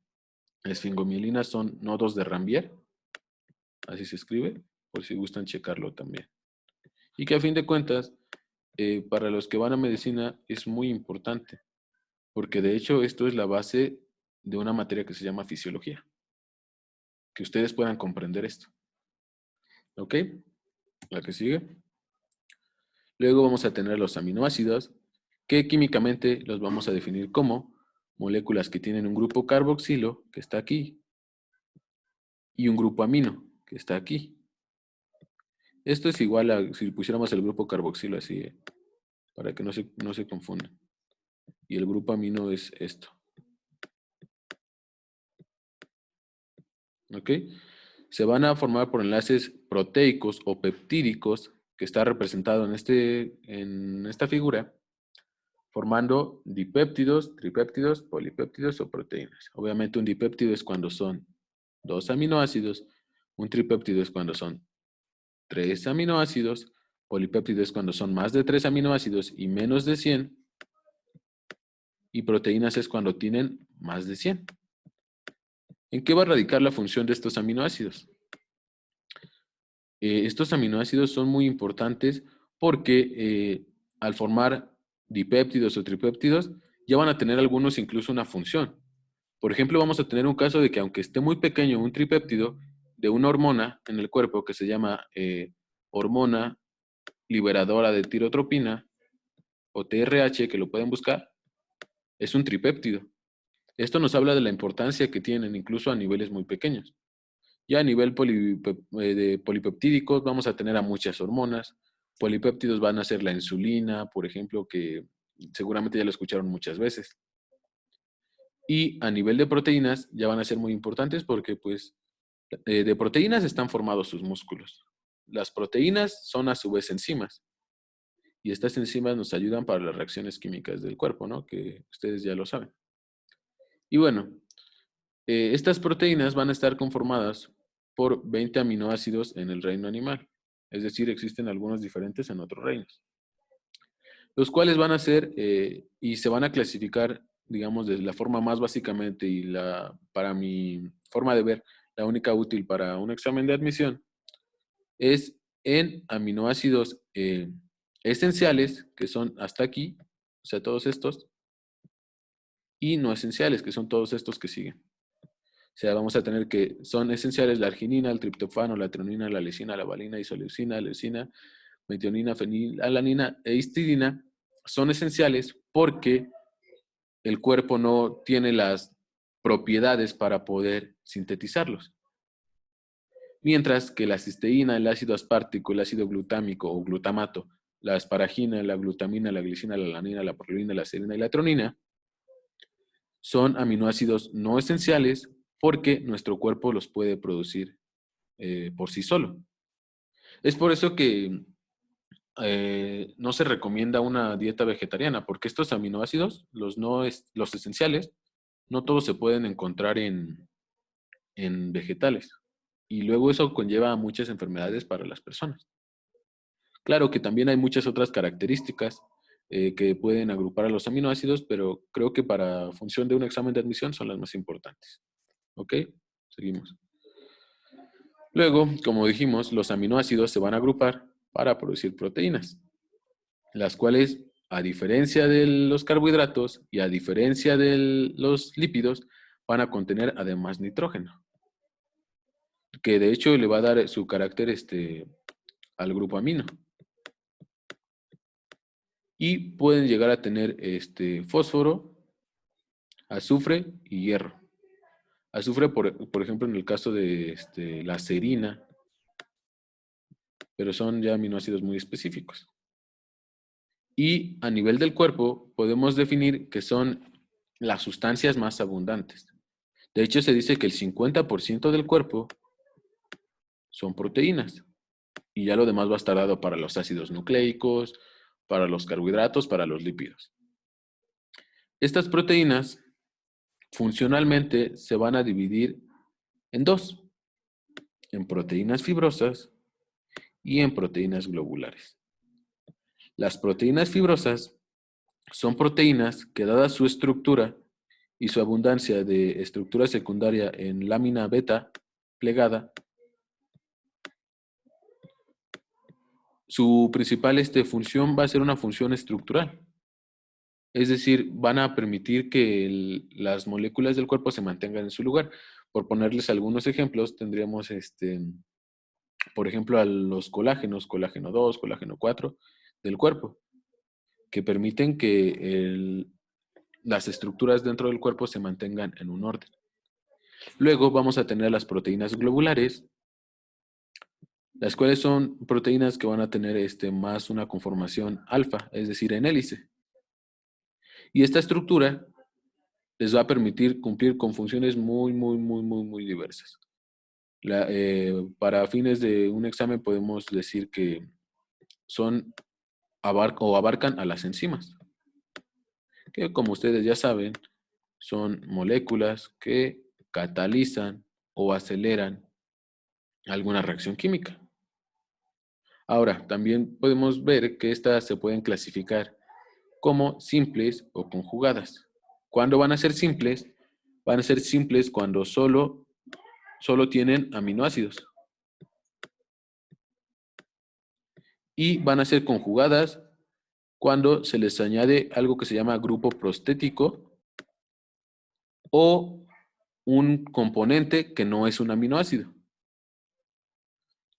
esfingomielina, son nodos de Rambier, así se escribe, por si gustan checarlo también. Y que a fin de cuentas, para los que van a medicina es muy importante, porque de hecho esto es la base de una materia que se llama fisiología, que ustedes puedan comprender esto. ¿Ok? La que sigue. Luego vamos a tener los aminoácidos, que químicamente los vamos a definir como moléculas que tienen un grupo carboxilo, que está aquí, y un grupo amino, que está aquí. Esto es igual a si pusiéramos el grupo carboxilo así, para que no se confundan. Y el grupo amino es esto. ¿Ok? Se van a formar por enlaces proteicos o peptídicos, que está representado en esta figura, formando dipéptidos, tripéptidos, polipéptidos o proteínas. Obviamente un dipéptido es cuando son 2 aminoácidos, un tripéptido es cuando son 3 aminoácidos, polipéptido es cuando son más de 3 aminoácidos y menos de 100, y proteínas es cuando tienen más de 100. ¿En qué va a radicar la función de estos aminoácidos? Estos aminoácidos son muy importantes porque al formar dipéptidos o tripéptidos, ya van a tener algunos incluso una función. Por ejemplo, vamos a tener un caso de que aunque esté muy pequeño un tripéptido de una hormona en el cuerpo que se llama hormona liberadora de tirotropina o TRH, que lo pueden buscar, es un tripéptido. Esto nos habla de la importancia que tienen incluso a niveles muy pequeños. Ya a nivel de polipeptídicos vamos a tener a muchas hormonas. Polipéptidos van a ser la insulina, por ejemplo, que seguramente ya lo escucharon muchas veces. Y a nivel de proteínas ya van a ser muy importantes porque pues de proteínas están formados sus músculos. Las proteínas son a su vez enzimas. Y estas enzimas nos ayudan para las reacciones químicas del cuerpo, ¿no? Que ustedes ya lo saben. Y bueno, estas proteínas van a estar conformadas por 20 aminoácidos en el reino animal. Es decir, existen algunos diferentes en otros reinos. Los cuales van a ser y se van a clasificar, digamos, de la forma más básicamente y para mi forma de ver, la única útil para un examen de admisión, es en aminoácidos esenciales, que son hasta aquí, o sea, todos estos, y no esenciales, que son todos estos que siguen. O sea, vamos a tener que son esenciales la arginina, el triptofano, la tronina, la lisina, la valina, isoleucina, leucina, metionina, fenilalanina e histidina. Son esenciales porque el cuerpo no tiene las propiedades para poder sintetizarlos. Mientras que la cisteína, el ácido aspartico, el ácido glutámico o glutamato, la asparagina, la glutamina, la glicina, la alanina, la prolina, la serina y la tronina son aminoácidos no esenciales porque nuestro cuerpo los puede producir por sí solo. Es por eso que no se recomienda una dieta vegetariana, porque estos aminoácidos, los esenciales, no todos se pueden encontrar en vegetales. Y luego eso conlleva muchas enfermedades para las personas. Claro que también hay muchas otras características que pueden agrupar a los aminoácidos, pero creo que para función de un examen de admisión son las más importantes. ¿Ok? Seguimos. Luego, como dijimos, los aminoácidos se van a agrupar para producir proteínas, las cuales, a diferencia de los carbohidratos y a diferencia de los lípidos, van a contener además nitrógeno, que de hecho le va a dar su carácter al grupo amino. Y pueden llegar a tener fósforo, azufre y hierro. Azufre, por ejemplo, en el caso de la serina, pero son ya aminoácidos muy específicos. Y a nivel del cuerpo, podemos definir que son las sustancias más abundantes. De hecho, se dice que el 50% del cuerpo son proteínas. Y ya lo demás va a estar dado para los ácidos nucleicos, para los carbohidratos, para los lípidos. Estas proteínas funcionalmente se van a dividir en dos, en proteínas fibrosas y en proteínas globulares. Las proteínas fibrosas son proteínas que, dada su estructura y su abundancia de estructura secundaria en lámina beta plegada, su principal función va a ser una función estructural. Es decir, van a permitir que las moléculas del cuerpo se mantengan en su lugar. Por ponerles algunos ejemplos, tendríamos, por ejemplo, a los colágenos, colágeno 2, colágeno 4 del cuerpo, que permiten que las estructuras dentro del cuerpo se mantengan en un orden. Luego vamos a tener las proteínas globulares, las cuales son proteínas que van a tener más una conformación alfa, es decir, en hélice. Y esta estructura les va a permitir cumplir con funciones muy diversas. Para fines de un examen podemos decir que abarcan a las enzimas, que como ustedes ya saben, son moléculas que catalizan o aceleran alguna reacción química. Ahora, también podemos ver que estas se pueden clasificar como simples o conjugadas. ¿Cuándo van a ser simples? Van a ser simples cuando solo tienen aminoácidos. Y van a ser conjugadas cuando se les añade algo que se llama grupo prostético o un componente que no es un aminoácido.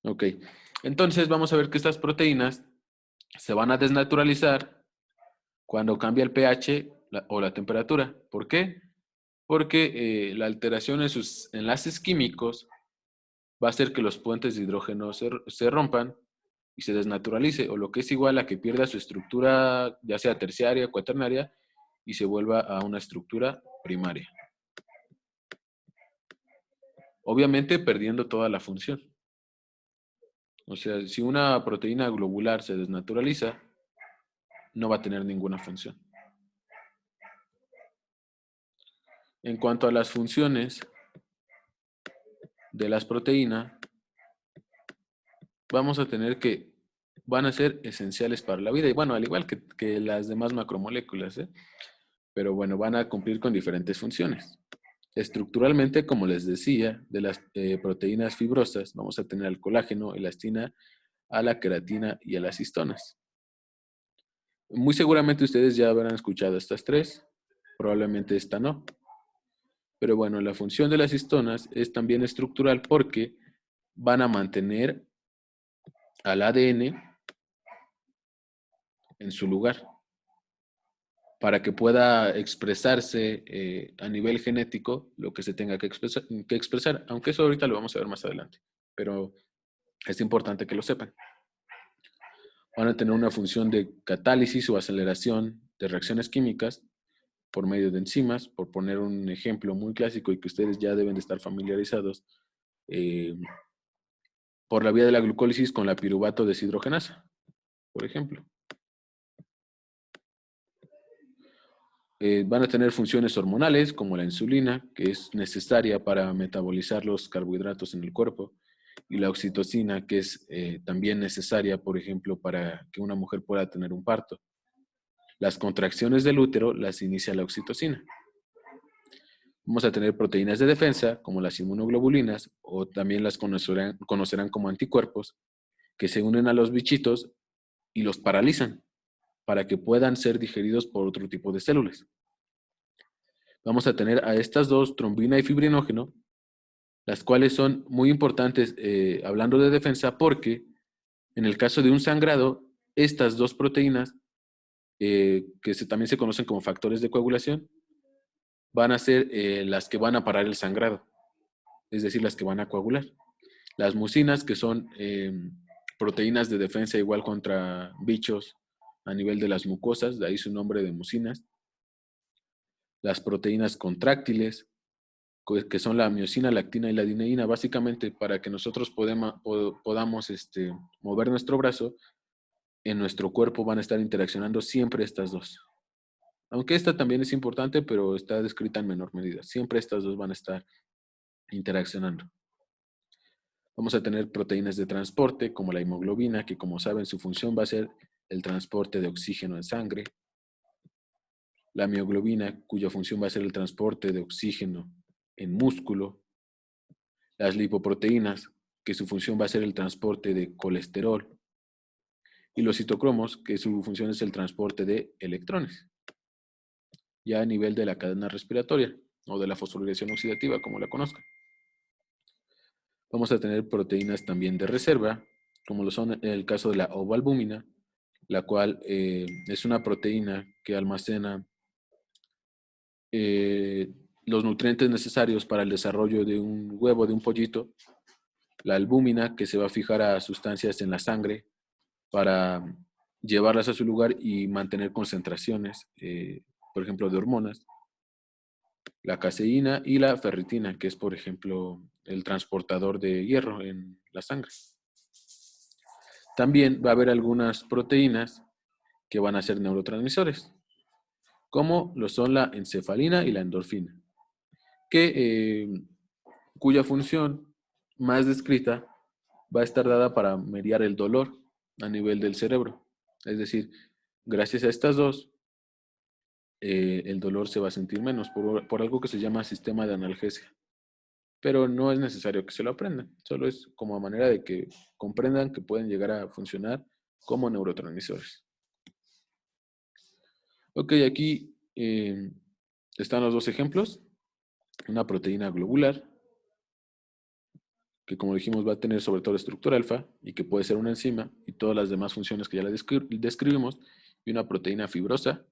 Ok, entonces vamos a ver que estas proteínas se van a desnaturalizar cuando cambia el pH o la temperatura. ¿Por qué? Porque la alteración en sus enlaces químicos va a hacer que los puentes de hidrógeno se rompan y se desnaturalice, o lo que es igual a que pierda su estructura, ya sea terciaria o cuaternaria, y se vuelva a una estructura primaria. Obviamente perdiendo toda la función. O sea, si una proteína globular se desnaturaliza, no va a tener ninguna función. En cuanto a las funciones de las proteínas, vamos a tener que van a ser esenciales para la vida. Y bueno, al igual que las demás macromoléculas, ¿eh? Pero bueno, van a cumplir con diferentes funciones. Estructuralmente, como les decía, de las proteínas fibrosas, vamos a tener al colágeno, elastina, a la queratina y a las histonas. Muy seguramente ustedes ya habrán escuchado estas tres, probablemente esta no. Pero bueno, la función de las histonas es también estructural porque van a mantener al ADN en su lugar para que pueda expresarse a nivel genético lo que se tenga que expresar, aunque eso ahorita lo vamos a ver más adelante, pero es importante que lo sepan. Van a tener una función de catálisis o aceleración de reacciones químicas por medio de enzimas, por poner un ejemplo muy clásico y que ustedes ya deben de estar familiarizados. por la vía de la glucólisis con la piruvato deshidrogenasa, por ejemplo. Van a tener funciones hormonales como la insulina, que es necesaria para metabolizar los carbohidratos en el cuerpo, y la oxitocina, que es también necesaria, por ejemplo, para que una mujer pueda tener un parto. Las contracciones del útero las inicia la oxitocina. Vamos a tener proteínas de defensa, como las inmunoglobulinas, o también las conocerán como anticuerpos, que se unen a los bichitos y los paralizan para que puedan ser digeridos por otro tipo de células. Vamos a tener a estas dos, trombina y fibrinógeno, las cuales son muy importantes hablando de defensa porque en el caso de un sangrado, estas dos proteínas, también se conocen como factores de coagulación, van a ser las que van a parar el sangrado, es decir, las que van a coagular. Las mucinas, que son proteínas de defensa igual contra bichos a nivel de las mucosas, de ahí su nombre de mucinas. Las proteínas contráctiles, que son la miosina, lactina y la dineína, básicamente para que nosotros podamos mover nuestro brazo, en nuestro cuerpo van a estar interaccionando siempre estas dos. Aunque esta también es importante, pero está descrita en menor medida. Siempre estas dos van a estar interaccionando. Vamos a tener proteínas de transporte, como la hemoglobina, que como saben su función va a ser el transporte de oxígeno en sangre. La mioglobina, cuya función va a ser el transporte de oxígeno en músculo. Las lipoproteínas, que su función va a ser el transporte de colesterol. Y los citocromos, que su función es el transporte de electrones. Ya a nivel de la cadena respiratoria, o de la fosforilación oxidativa, como la conozcan. Vamos a tener proteínas también de reserva, como lo son en el caso de la ovalbúmina, la cual es una proteína que almacena los nutrientes necesarios para el desarrollo de un huevo, de un pollito. La albúmina, que se va a fijar a sustancias en la sangre para llevarlas a su lugar y mantener concentraciones, por ejemplo, de hormonas. La caseína y la ferritina, que es, por ejemplo, el transportador de hierro en la sangre. También va a haber algunas proteínas que van a ser neurotransmisores, como lo son la encefalina y la endorfina, cuya función más descrita va a estar dada para mediar el dolor a nivel del cerebro. Es decir, gracias a estas dos, el dolor se va a sentir menos por algo que se llama sistema de analgesia. Pero no es necesario que se lo aprendan, solo es como a manera de que comprendan que pueden llegar a funcionar como neurotransmisores. Ok, aquí están los dos ejemplos. Una proteína globular, que como dijimos va a tener sobre todo estructura alfa y que puede ser una enzima y todas las demás funciones que ya la describimos. Y una proteína fibrosa,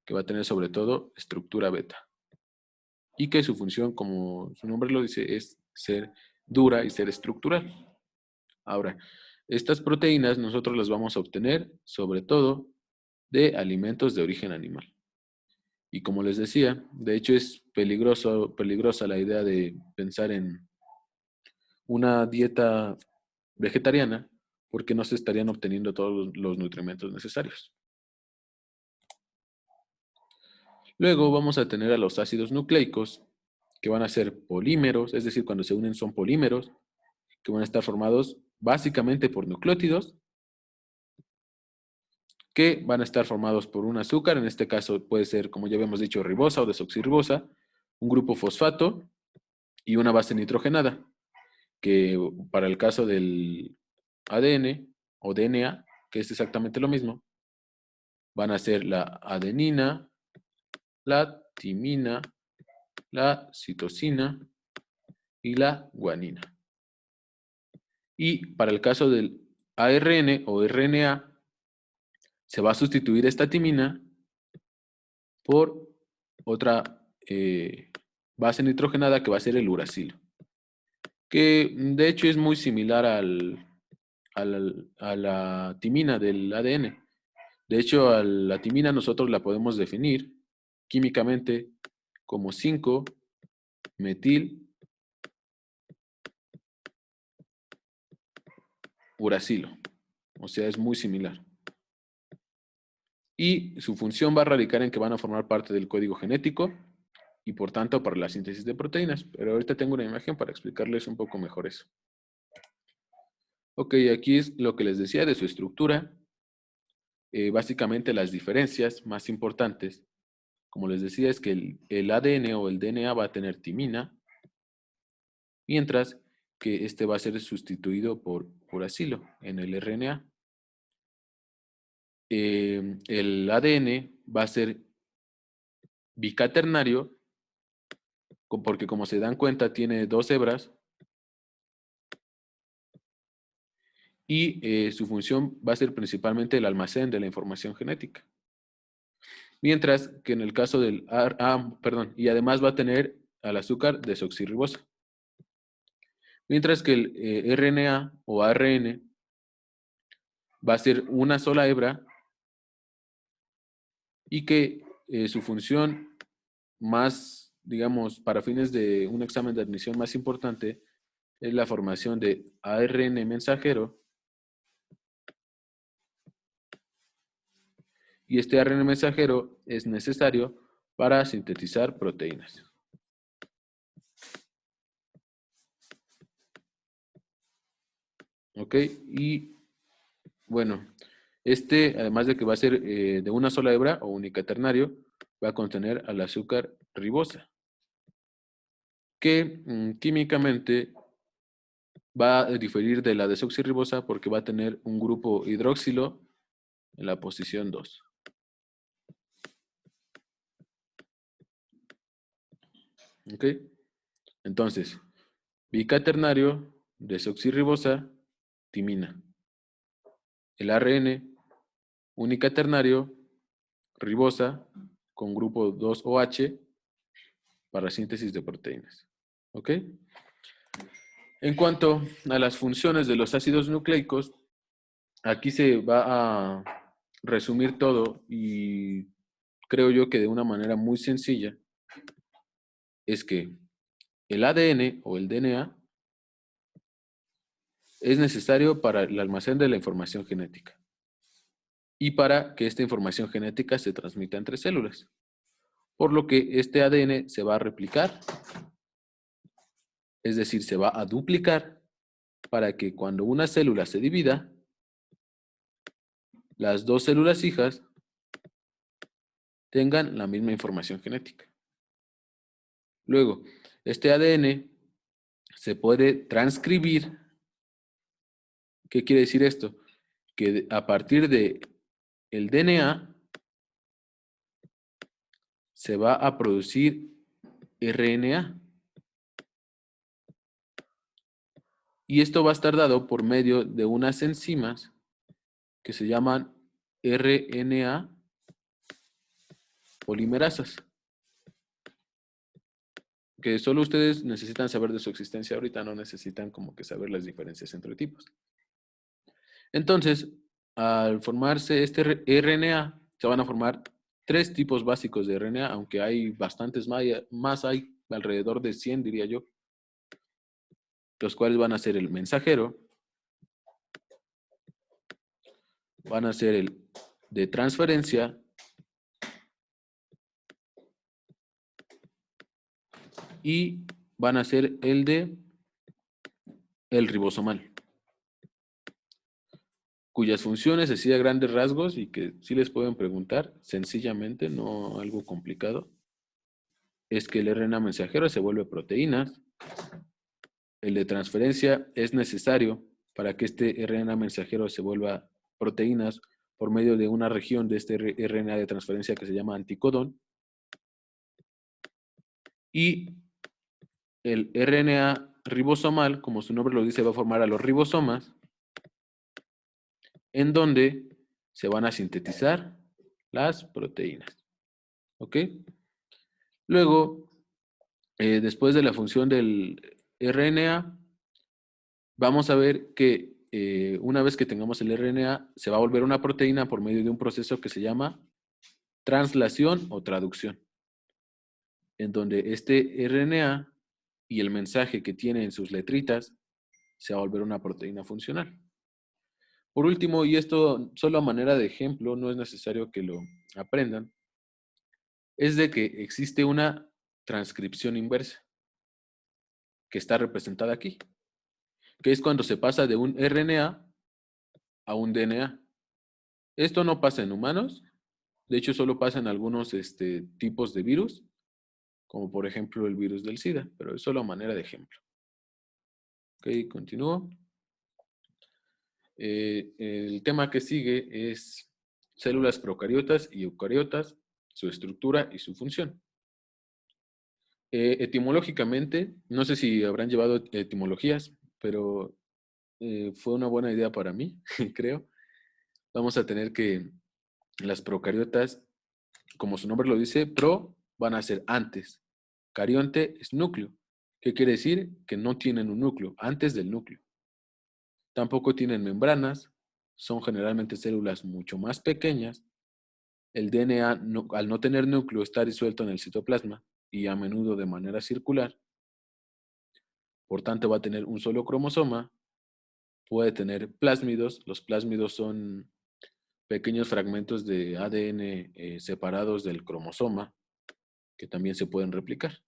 que va a tener sobre todo estructura beta. Y que su función, como su nombre lo dice, es ser dura y ser estructural. Ahora, estas proteínas nosotros las vamos a obtener sobre todo de alimentos de origen animal. Y como les decía, de hecho es peligrosa la idea de pensar en una dieta vegetariana porque no se estarían obteniendo todos los nutrimentos necesarios. Luego vamos a tener a los ácidos nucleicos, que van a ser polímeros, es decir, cuando se unen son polímeros, que van a estar formados básicamente por nucleótidos, que van a estar formados por un azúcar, en este caso puede ser, como ya habíamos dicho, ribosa o desoxirribosa, un grupo fosfato y una base nitrogenada, que para el caso del ADN o DNA, que es exactamente lo mismo, van a ser la adenina, la timina, la citosina y la guanina. Y para el caso del ARN o RNA, se va a sustituir esta timina por otra base nitrogenada que va a ser el uracilo, que de hecho es muy similar a la timina del ADN. De hecho, a la timina nosotros la podemos definir químicamente como 5-metil uracilo. O sea, es muy similar. Y su función va a radicar en que van a formar parte del código genético y por tanto para la síntesis de proteínas. Pero ahorita tengo una imagen para explicarles un poco mejor eso. Ok, aquí es lo que les decía de su estructura. Básicamente las diferencias más importantes, como les decía, es que el ADN o el DNA va a tener timina, mientras que este va a ser sustituido por uracilo en el RNA. El ADN va a ser bicaternario, porque como se dan cuenta tiene dos hebras y su función va a ser principalmente el almacén de la información genética. Mientras que en el caso del y además va a tener al azúcar desoxirribosa. Mientras que el RNA o ARN va a ser una sola hebra y que su función más, digamos, para fines de un examen de admisión más importante es la formación de ARN mensajero. Y este ARN mensajero es necesario para sintetizar proteínas. ¿Ok? Y bueno, además de que va a ser de una sola hebra o unicaternario, va a contener al azúcar ribosa, que químicamente va a diferir de la desoxirribosa porque va a tener un grupo hidroxilo en la posición 2. ¿Ok? Entonces, bicaternario, desoxirribosa, timina. El ARN unicaternario, ribosa, con grupo 2OH para síntesis de proteínas. ¿Ok? En cuanto a las funciones de los ácidos nucleicos, aquí se va a resumir todo y creo yo que de una manera muy sencilla es que el ADN o el DNA es necesario para el almacén de la información genética y para que esta información genética se transmita entre células. Por lo que este ADN se va a replicar, es decir, se va a duplicar para que cuando una célula se divida, las dos células hijas tengan la misma información genética. Luego, este ADN se puede transcribir. ¿Qué quiere decir esto? Que a partir de el DNA se va a producir RNA. Y esto va a estar dado por medio de unas enzimas que se llaman RNA polimerasas, que solo ustedes necesitan saber de su existencia ahorita, no necesitan como que saber las diferencias entre tipos. Entonces, al formarse este RNA, se van a formar tres tipos básicos de RNA, aunque hay bastantes más, hay alrededor de 100, diría yo, los cuales van a ser el mensajero, van a ser el de transferencia y van a ser el de el ribosomal, cuyas funciones, así a grandes rasgos, y que sí les pueden preguntar, sencillamente, no algo complicado, es que el RNA mensajero se vuelve proteínas, el de transferencia es necesario para que este RNA mensajero se vuelva proteínas por medio de una región de este RNA de transferencia que se llama anticodón, y el RNA ribosomal, como su nombre lo dice, va a formar a los ribosomas, en donde se van a sintetizar las proteínas. ¿Ok? Luego, después de la función del RNA, vamos a ver que una vez que tengamos el RNA, se va a volver una proteína por medio de un proceso que se llama translación o traducción, en donde este RNA y el mensaje que tiene en sus letritas se va a volver una proteína funcional. Por último, y esto solo a manera de ejemplo, no es necesario que lo aprendan, es de que existe una transcripción inversa, que está representada aquí, que es cuando se pasa de un RNA a un DNA. Esto no pasa en humanos, de hecho solo pasa en algunos tipos de virus, como por ejemplo el virus del SIDA, pero es solo a manera de ejemplo. Ok, continúo. El tema que sigue es células procariotas y eucariotas, su estructura y su función. Etimológicamente, no sé si habrán llevado etimologías, pero fue una buena idea para mí, creo. Vamos a tener que las procariotas, como su nombre lo dice, pro van a ser antes. Carionte es núcleo. ¿Qué quiere decir? Que no tienen un núcleo, antes del núcleo. Tampoco tienen membranas, son generalmente células mucho más pequeñas. El DNA, al no tener núcleo, está disuelto en el citoplasma y a menudo de manera circular. Por tanto, va a tener un solo cromosoma. Puede tener plásmidos. Los plásmidos son pequeños fragmentos de ADN separados del cromosoma que también se pueden replicar.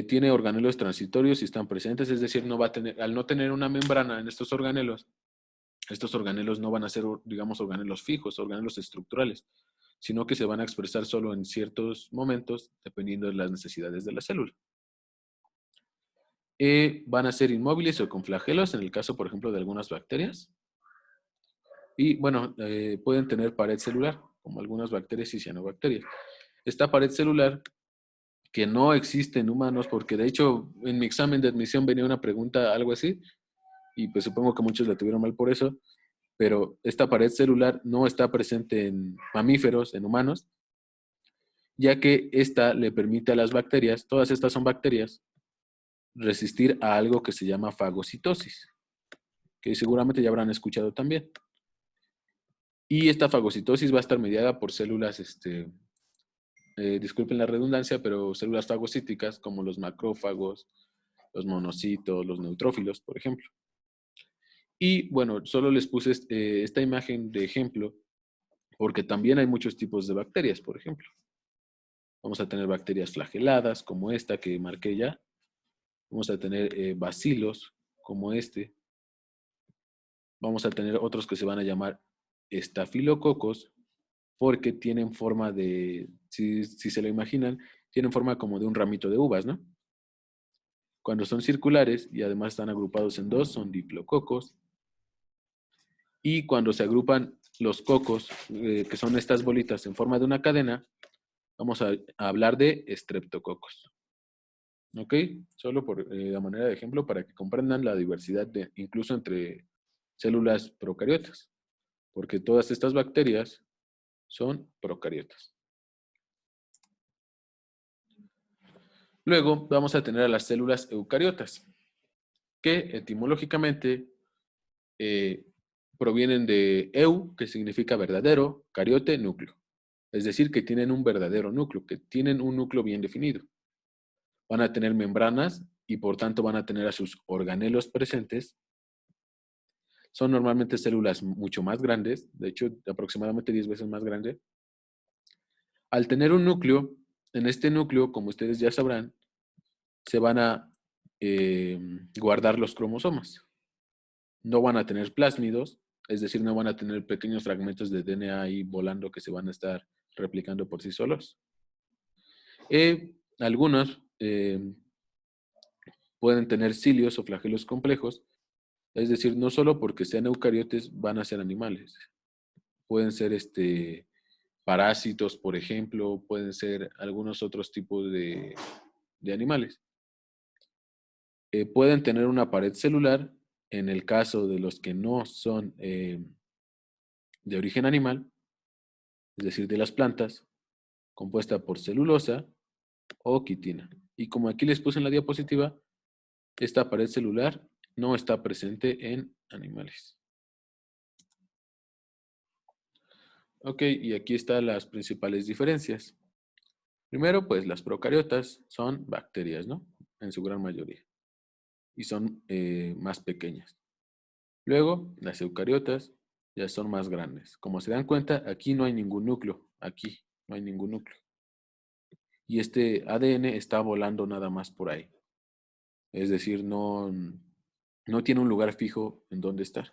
Tiene organelos transitorios si están presentes, es decir, no va a tener, al no tener una membrana en estos organelos no van a ser, digamos, organelos fijos, organelos estructurales, sino que se van a expresar solo en ciertos momentos dependiendo de las necesidades de la célula. Van a ser inmóviles o con flagelos, en el caso, por ejemplo, de algunas bacterias. Y bueno, pueden tener pared celular, como algunas bacterias y cianobacterias. Esta pared celular que no existe en humanos, porque de hecho en mi examen de admisión venía una pregunta, algo así, y pues supongo que muchos la tuvieron mal por eso, pero esta pared celular no está presente en mamíferos, en humanos, ya que esta le permite a las bacterias, todas estas son bacterias, resistir a algo que se llama fagocitosis, que seguramente ya habrán escuchado también. Y esta fagocitosis va a estar mediada por células, disculpen la redundancia, pero células fagocíticas como los macrófagos, los monocitos, los neutrófilos, por ejemplo. Y bueno, solo les puse esta imagen de ejemplo porque también hay muchos tipos de bacterias, por ejemplo. Vamos a tener bacterias flageladas, como esta que marqué ya. Vamos a tener bacilos, como este. Vamos a tener otros que se van a llamar estafilococos, porque tienen forma de, si se lo imaginan, tienen forma como de un ramito de uvas, ¿no? Cuando son circulares y además están agrupados en dos, son diplococos. Y cuando se agrupan los cocos, que son estas bolitas en forma de una cadena, vamos a hablar de estreptococos. ¿Ok? Solo por la manera de ejemplo para que comprendan la diversidad incluso entre células procariotas, porque todas estas bacterias son procariotas. Luego vamos a tener a las células eucariotas, que etimológicamente provienen de eu, que significa verdadero, cariote, núcleo. Es decir, que tienen un verdadero núcleo, que tienen un núcleo bien definido. Van a tener membranas y por tanto van a tener a sus organelos presentes. Son normalmente células mucho más grandes, de hecho aproximadamente 10 veces más grande. Al tener un núcleo, en este núcleo, como ustedes ya sabrán, se van a guardar los cromosomas. No van a tener plásmidos, es decir, no van a tener pequeños fragmentos de DNA ahí volando que se van a estar replicando por sí solos. Algunos pueden tener cilios o flagelos complejos, es decir, no solo porque sean eucariotes van a ser animales. Pueden ser parásitos, por ejemplo, pueden ser algunos otros tipos de animales. Pueden tener una pared celular en el caso de los que no son de origen animal, es decir, de las plantas, compuesta por celulosa o quitina. Y como aquí les puse en la diapositiva, esta pared celular no está presente en animales. Ok, y aquí están las principales diferencias. Primero, pues las procariotas son bacterias, ¿no? En su gran mayoría. Y son más pequeñas. Luego, las eucariotas ya son más grandes. Como se dan cuenta, aquí no hay ningún núcleo. Aquí no hay ningún núcleo. Y este ADN está volando nada más por ahí. Es decir, no tiene un lugar fijo en donde estar.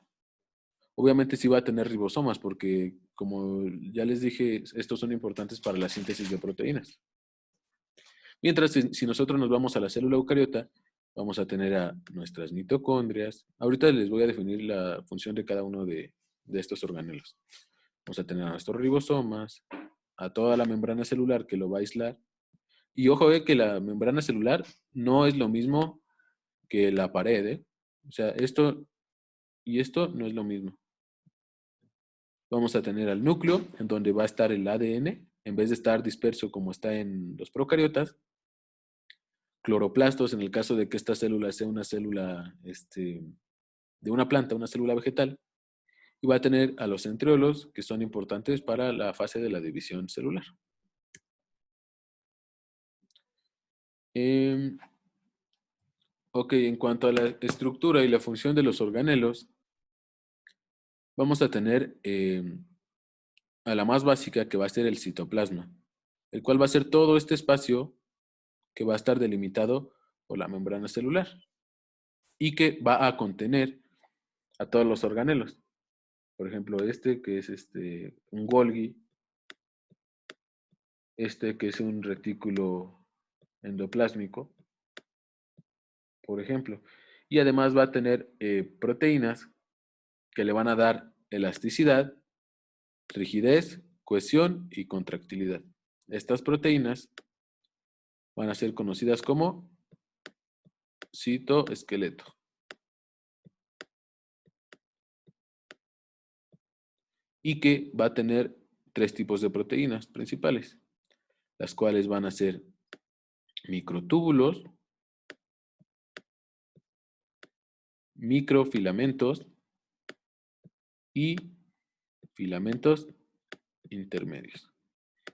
Obviamente sí va a tener ribosomas porque, como ya les dije, estos son importantes para la síntesis de proteínas. Mientras, si nosotros nos vamos a la célula eucariota, vamos a tener a nuestras mitocondrias. Ahorita les voy a definir la función de cada uno de estos organelos. Vamos a tener a nuestros ribosomas, a toda la membrana celular que lo va a aislar. Y ojo, que la membrana celular no es lo mismo que la pared, ¿eh? O sea, esto y esto no es lo mismo. Vamos a tener al núcleo, en donde va a estar el ADN, en vez de estar disperso como está en los procariotas. Cloroplastos, en el caso de que esta célula sea una célula de una planta, una célula vegetal. Y va a tener a los centriolos, que son importantes para la fase de la división celular. Ok, en cuanto a la estructura y la función de los organelos, vamos a tener a la más básica, que va a ser el citoplasma, el cual va a ser todo este espacio que va a estar delimitado por la membrana celular y que va a contener a todos los organelos. Por ejemplo, que es un Golgi, que es un retículo endoplásmico, por ejemplo. Y además va a tener proteínas que le van a dar elasticidad, rigidez, cohesión y contractilidad. Estas proteínas van a ser conocidas como citoesqueleto. Y que va a tener tres tipos de proteínas principales, las cuales van a ser microtúbulos, microfilamentos y filamentos intermedios.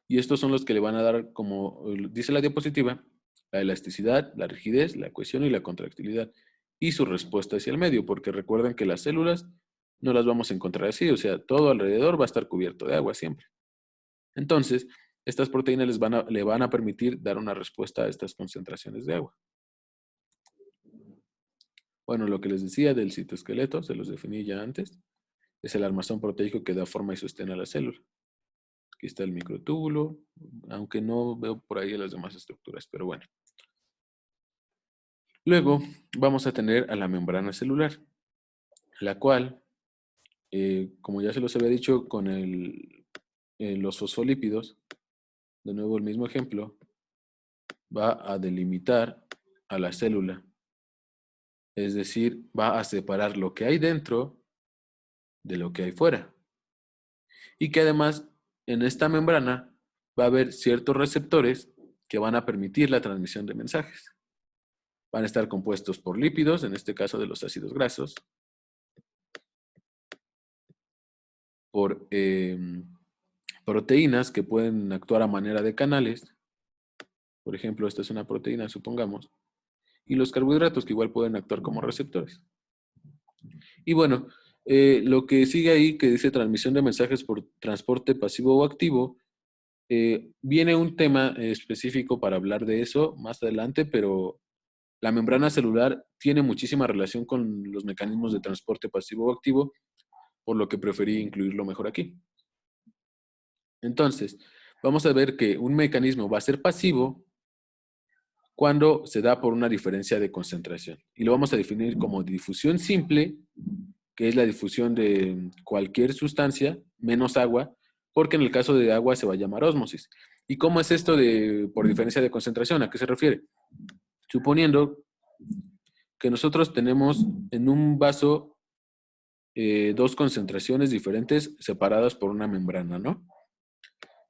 Y estos son los que le van a dar, como dice la diapositiva, la elasticidad, la rigidez, la cohesión y la contractilidad. Y su respuesta hacia el medio, porque recuerden que las células no las vamos a encontrar así, o sea, todo alrededor va a estar cubierto de agua siempre. Entonces, estas proteínas le van a permitir dar una respuesta a estas concentraciones de agua. Bueno, lo que les decía del citoesqueleto, se los definí ya antes, es el armazón proteico que da forma y sostén a la célula. Aquí está el microtúbulo, aunque no veo por ahí las demás estructuras, pero bueno. Luego vamos a tener a la membrana celular, la cual, como ya se los había dicho con los fosfolípidos, de nuevo el mismo ejemplo, va a delimitar a la célula. Es decir, va a separar lo que hay dentro de lo que hay fuera. Y que además en esta membrana va a haber ciertos receptores que van a permitir la transmisión de mensajes. Van a estar compuestos por lípidos, en este caso de los ácidos grasos, por proteínas que pueden actuar a manera de canales. Por ejemplo, esta es una proteína, supongamos. Y los carbohidratos que igual pueden actuar como receptores. Y bueno, lo que sigue ahí, que dice transmisión de mensajes por transporte pasivo o activo, viene un tema específico para hablar de eso más adelante, pero la membrana celular tiene muchísima relación con los mecanismos de transporte pasivo o activo, por lo que preferí incluirlo mejor aquí. Entonces, vamos a ver que un mecanismo va a ser pasivo cuando se da por una diferencia de concentración. Y lo vamos a definir como difusión simple, que es la difusión de cualquier sustancia menos agua, porque en el caso de agua se va a llamar ósmosis. ¿Y cómo es esto de por diferencia de concentración? ¿A qué se refiere? Suponiendo que nosotros tenemos en un vaso dos concentraciones diferentes separadas por una membrana, ¿no?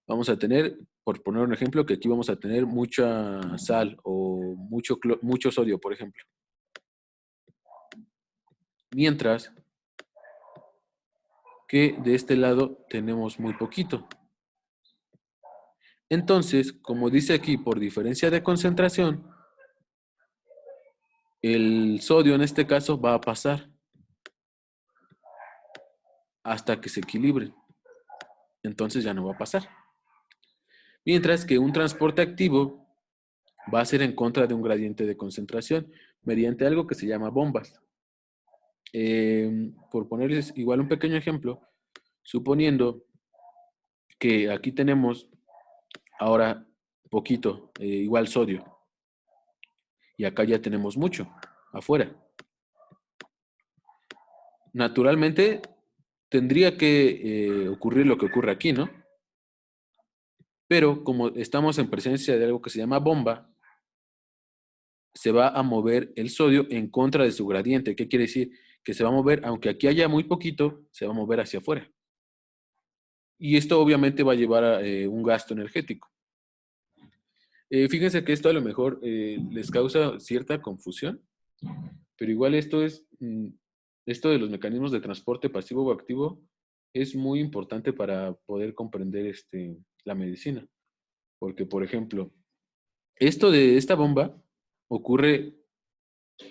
Vamos a tener, por poner un ejemplo, que aquí vamos a tener mucha sal o mucho sodio, por ejemplo. Mientras que de este lado tenemos muy poquito. Entonces, como dice aquí, por diferencia de concentración, el sodio en este caso va a pasar. hasta que se equilibren. Entonces ya no va a pasar. Mientras que un transporte activo va a ser en contra de un gradiente de concentración mediante algo que se llama bombas. Por ponerles igual un pequeño ejemplo, suponiendo que aquí tenemos ahora poquito, igual sodio, y acá ya tenemos mucho afuera. Naturalmente tendría que ocurrir lo que ocurre aquí, ¿no? Pero como estamos en presencia de algo que se llama bomba, se va a mover el sodio en contra de su gradiente. ¿Qué quiere decir? Que se va a mover, aunque aquí haya muy poquito, se va a mover hacia afuera. Y esto obviamente va a llevar a un gasto energético. Fíjense que esto a lo mejor les causa cierta confusión, pero igual esto de los mecanismos de transporte pasivo o activo es muy importante para poder comprender la medicina. Porque, por ejemplo, esto de esta bomba ocurre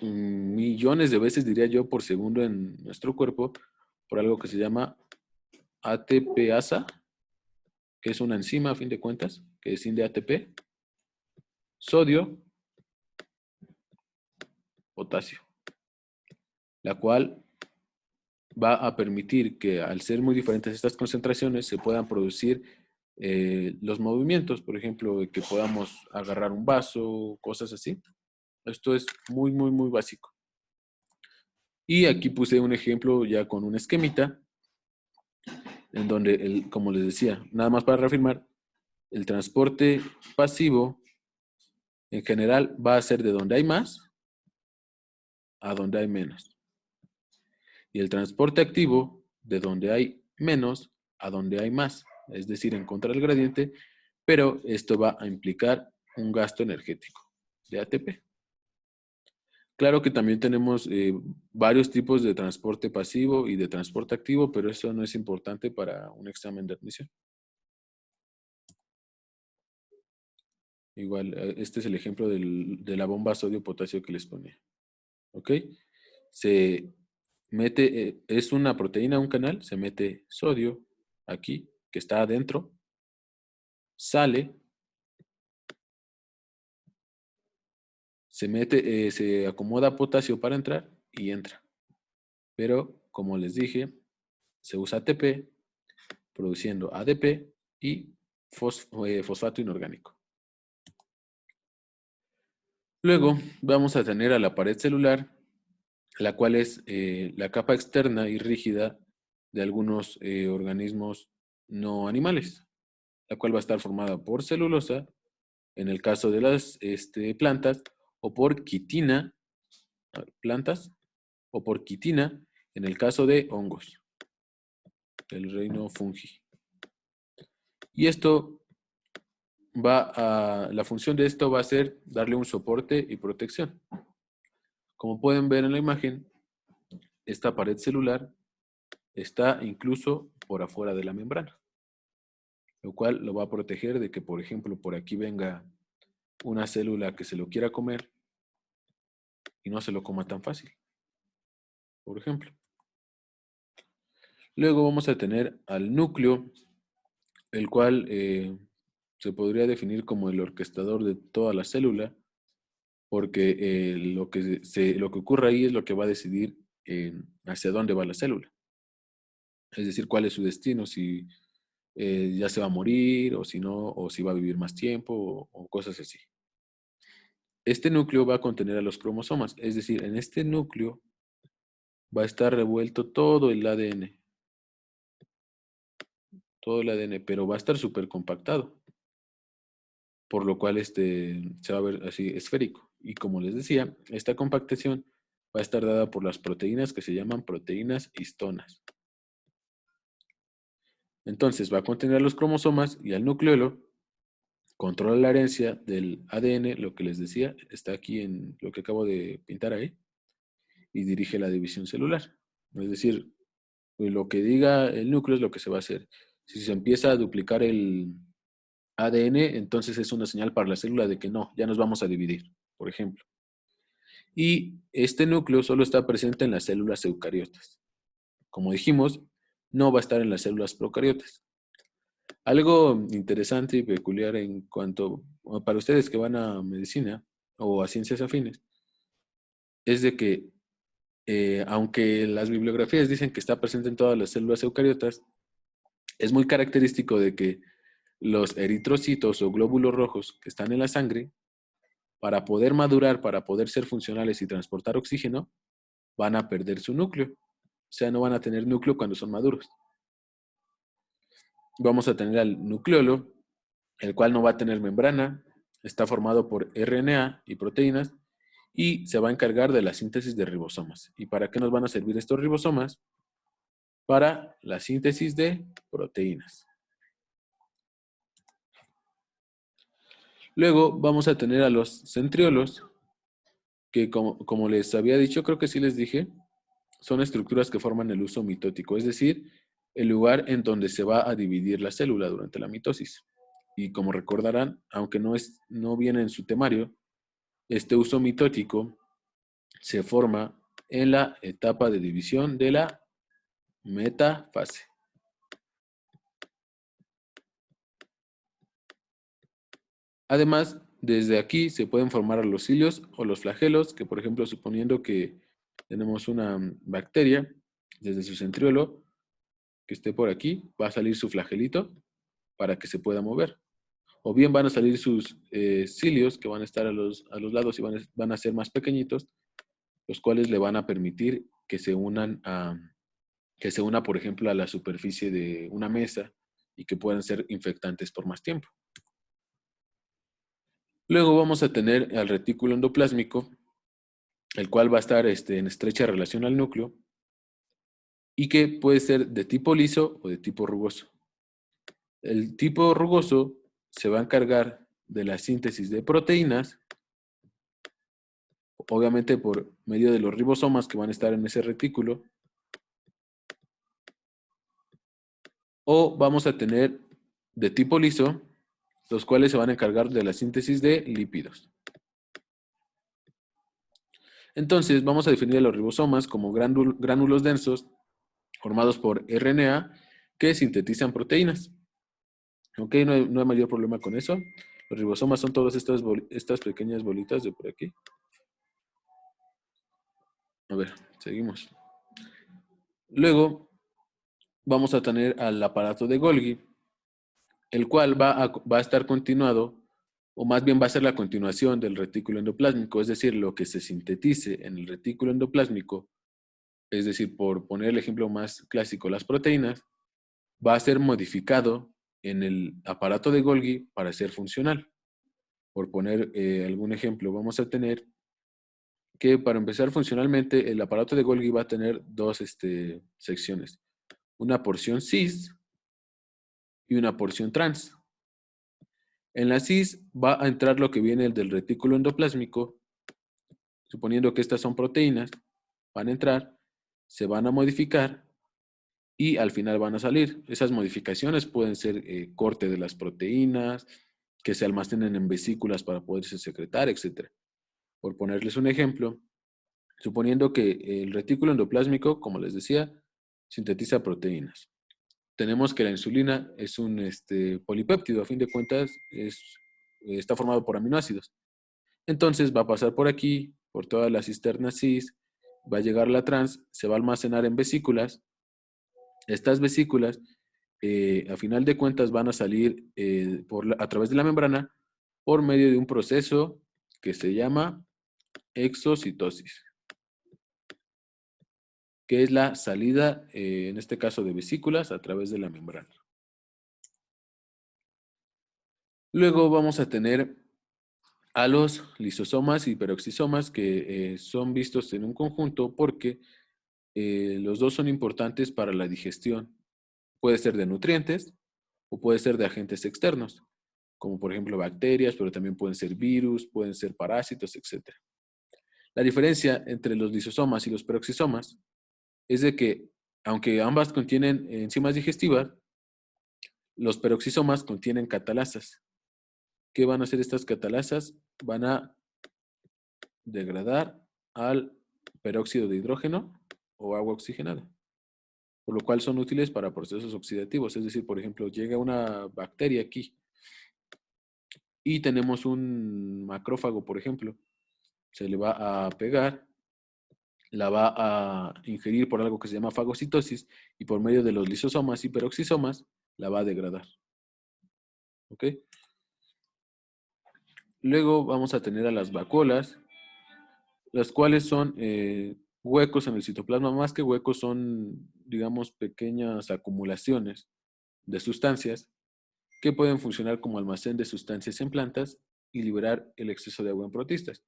millones de veces, diría yo, por segundo en nuestro cuerpo por algo que se llama ATPasa, que es una enzima a fin de cuentas, que desciende ATP, sodio, potasio, la cual va a permitir que al ser muy diferentes estas concentraciones se puedan producir los movimientos, por ejemplo, que podamos agarrar un vaso, cosas así. Esto es muy, muy, muy básico. Y aquí puse un ejemplo ya con un esquemita, en donde, como les decía, nada más para reafirmar, el transporte pasivo en general va a ser de donde hay más a donde hay menos. Y el transporte activo de donde hay menos a donde hay más, es decir, en contra del gradiente, pero esto va a implicar un gasto energético de ATP. Claro que también tenemos varios tipos de transporte pasivo y de transporte activo, pero eso no es importante para un examen de admisión. Igual, este es el ejemplo de la bomba sodio-potasio que les ponía. ¿Ok? Se mete, es una proteína, un canal, se mete sodio aquí, que está adentro, sale, se mete, se acomoda potasio para entrar y entra. Pero, como les dije, se usa ATP, produciendo ADP y fosfato inorgánico. Luego vamos a tener a la pared celular, la cual es la capa externa y rígida de algunos organismos no animales, la cual va a estar formada por celulosa, en el caso de las plantas, o por quitina, plantas, o por quitina, en el caso de hongos, del reino fungi. Y esto la función de esto va a ser darle un soporte y protección. Como pueden ver en la imagen, esta pared celular está incluso por afuera de la membrana, lo cual lo va a proteger de que, por ejemplo, por aquí venga una célula que se lo quiera comer y no se lo coma tan fácil, por ejemplo. Luego vamos a tener al núcleo, el cual se podría definir como el orquestador de toda la célula, porque lo que ocurre ahí es lo que va a decidir hacia dónde va la célula. Es decir, cuál es su destino, si ya se va a morir o si no, o si va a vivir más tiempo o cosas así. Este núcleo va a contener a los cromosomas, es decir, en este núcleo va a estar revuelto todo el ADN, pero va a estar súper compactado, por lo cual se va a ver así esférico. Y como les decía, esta compactación va a estar dada por las proteínas que se llaman proteínas histonas. Entonces va a contener los cromosomas y al nucleolo controla la herencia del ADN, lo que les decía, está aquí en lo que acabo de pintar ahí, y dirige la división celular. Es decir, pues lo que diga el núcleo es lo que se va a hacer. Si se empieza a duplicar el ADN, entonces es una señal para la célula de que no, ya nos vamos a dividir, por ejemplo. Y este núcleo solo está presente en las células eucariotas. Como dijimos, no va a estar en las células procariotas. Algo interesante y peculiar en cuanto, para ustedes que van a medicina o a ciencias afines, es de que aunque las bibliografías dicen que está presente en todas las células eucariotas, es muy característico de que los eritrocitos o glóbulos rojos que están en la sangre, para poder madurar, para poder ser funcionales y transportar oxígeno, van a perder su núcleo. O sea, no van a tener núcleo cuando son maduros. Vamos a tener al nucleolo, el cual no va a tener membrana, está formado por RNA y proteínas y se va a encargar de la síntesis de ribosomas. ¿Y para qué nos van a servir estos ribosomas? Para la síntesis de proteínas. Luego vamos a tener a los centriolos, que como les había dicho, creo que sí les dije, son estructuras que forman el uso mitótico, es decir, el lugar en donde se va a dividir la célula durante la mitosis. Y como recordarán, aunque no viene en su temario, este uso mitótico se forma en la etapa de división de la metafase. Además, desde aquí se pueden formar los cilios o los flagelos, que por ejemplo, suponiendo que tenemos una bacteria, desde su centriolo, que esté por aquí, va a salir su flagelito para que se pueda mover. O bien van a salir sus cilios, que van a estar a los lados y van a ser más pequeñitos, los cuales le van a permitir que se unan por ejemplo, a la superficie de una mesa y que puedan ser infectantes por más tiempo. Luego vamos a tener al retículo endoplásmico, el cual va a estar en estrecha relación al núcleo y que puede ser de tipo liso o de tipo rugoso. El tipo rugoso se va a encargar de la síntesis de proteínas, obviamente por medio de los ribosomas que van a estar en ese retículo, o vamos a tener de tipo liso, los cuales se van a encargar de la síntesis de lípidos. Entonces, vamos a definir a los ribosomas como gránulos densos formados por RNA que sintetizan proteínas. Ok, no hay mayor problema con eso. Los ribosomas son todas estas pequeñas bolitas de por aquí. A ver, seguimos. Luego, vamos a tener al aparato de Golgi, el cual va a estar continuado, o más bien va a ser la continuación del retículo endoplásmico, es decir, lo que se sintetice en el retículo endoplásmico, es decir, por poner el ejemplo más clásico, las proteínas, va a ser modificado en el aparato de Golgi para ser funcional. Por poner algún ejemplo, vamos a tener que para empezar funcionalmente, el aparato de Golgi va a tener dos secciones. Una porción cis y una porción trans. En la cis va a entrar lo que viene del retículo endoplásmico, suponiendo que estas son proteínas, van a entrar, se van a modificar y al final van a salir. Esas modificaciones pueden ser corte de las proteínas, que se almacenen en vesículas para poderse secretar, etc. Por ponerles un ejemplo, suponiendo que el retículo endoplásmico, como les decía, sintetiza proteínas. Tenemos que la insulina es un polipéptido, a fin de cuentas está formado por aminoácidos. Entonces va a pasar por aquí, por toda la cisterna cis, va a llegar la trans, se va a almacenar en vesículas. Estas vesículas, a final de cuentas, van a salir a través de la membrana por medio de un proceso que se llama exocitosis, que es la salida, en este caso de vesículas, a través de la membrana. Luego vamos a tener a los lisosomas y peroxisomas que son vistos en un conjunto porque los dos son importantes para la digestión. Puede ser de nutrientes o puede ser de agentes externos, como por ejemplo bacterias, pero también pueden ser virus, pueden ser parásitos, etc. La diferencia entre los lisosomas y los peroxisomas es de que, aunque ambas contienen enzimas digestivas, los peroxisomas contienen catalasas. ¿Qué van a hacer estas catalasas? Van a degradar al peróxido de hidrógeno o agua oxigenada. por lo cual son útiles para procesos oxidativos. Es decir, por ejemplo, llega una bacteria aquí y tenemos un macrófago, por ejemplo, se le va a pegar, la va a ingerir por algo que se llama fagocitosis y por medio de los lisosomas y peroxisomas la va a degradar. ¿Ok? Luego vamos a tener a las vacuolas, las cuales son huecos en el citoplasma, más que huecos son, digamos, pequeñas acumulaciones de sustancias que pueden funcionar como almacén de sustancias en plantas y liberar el exceso de agua en protistas.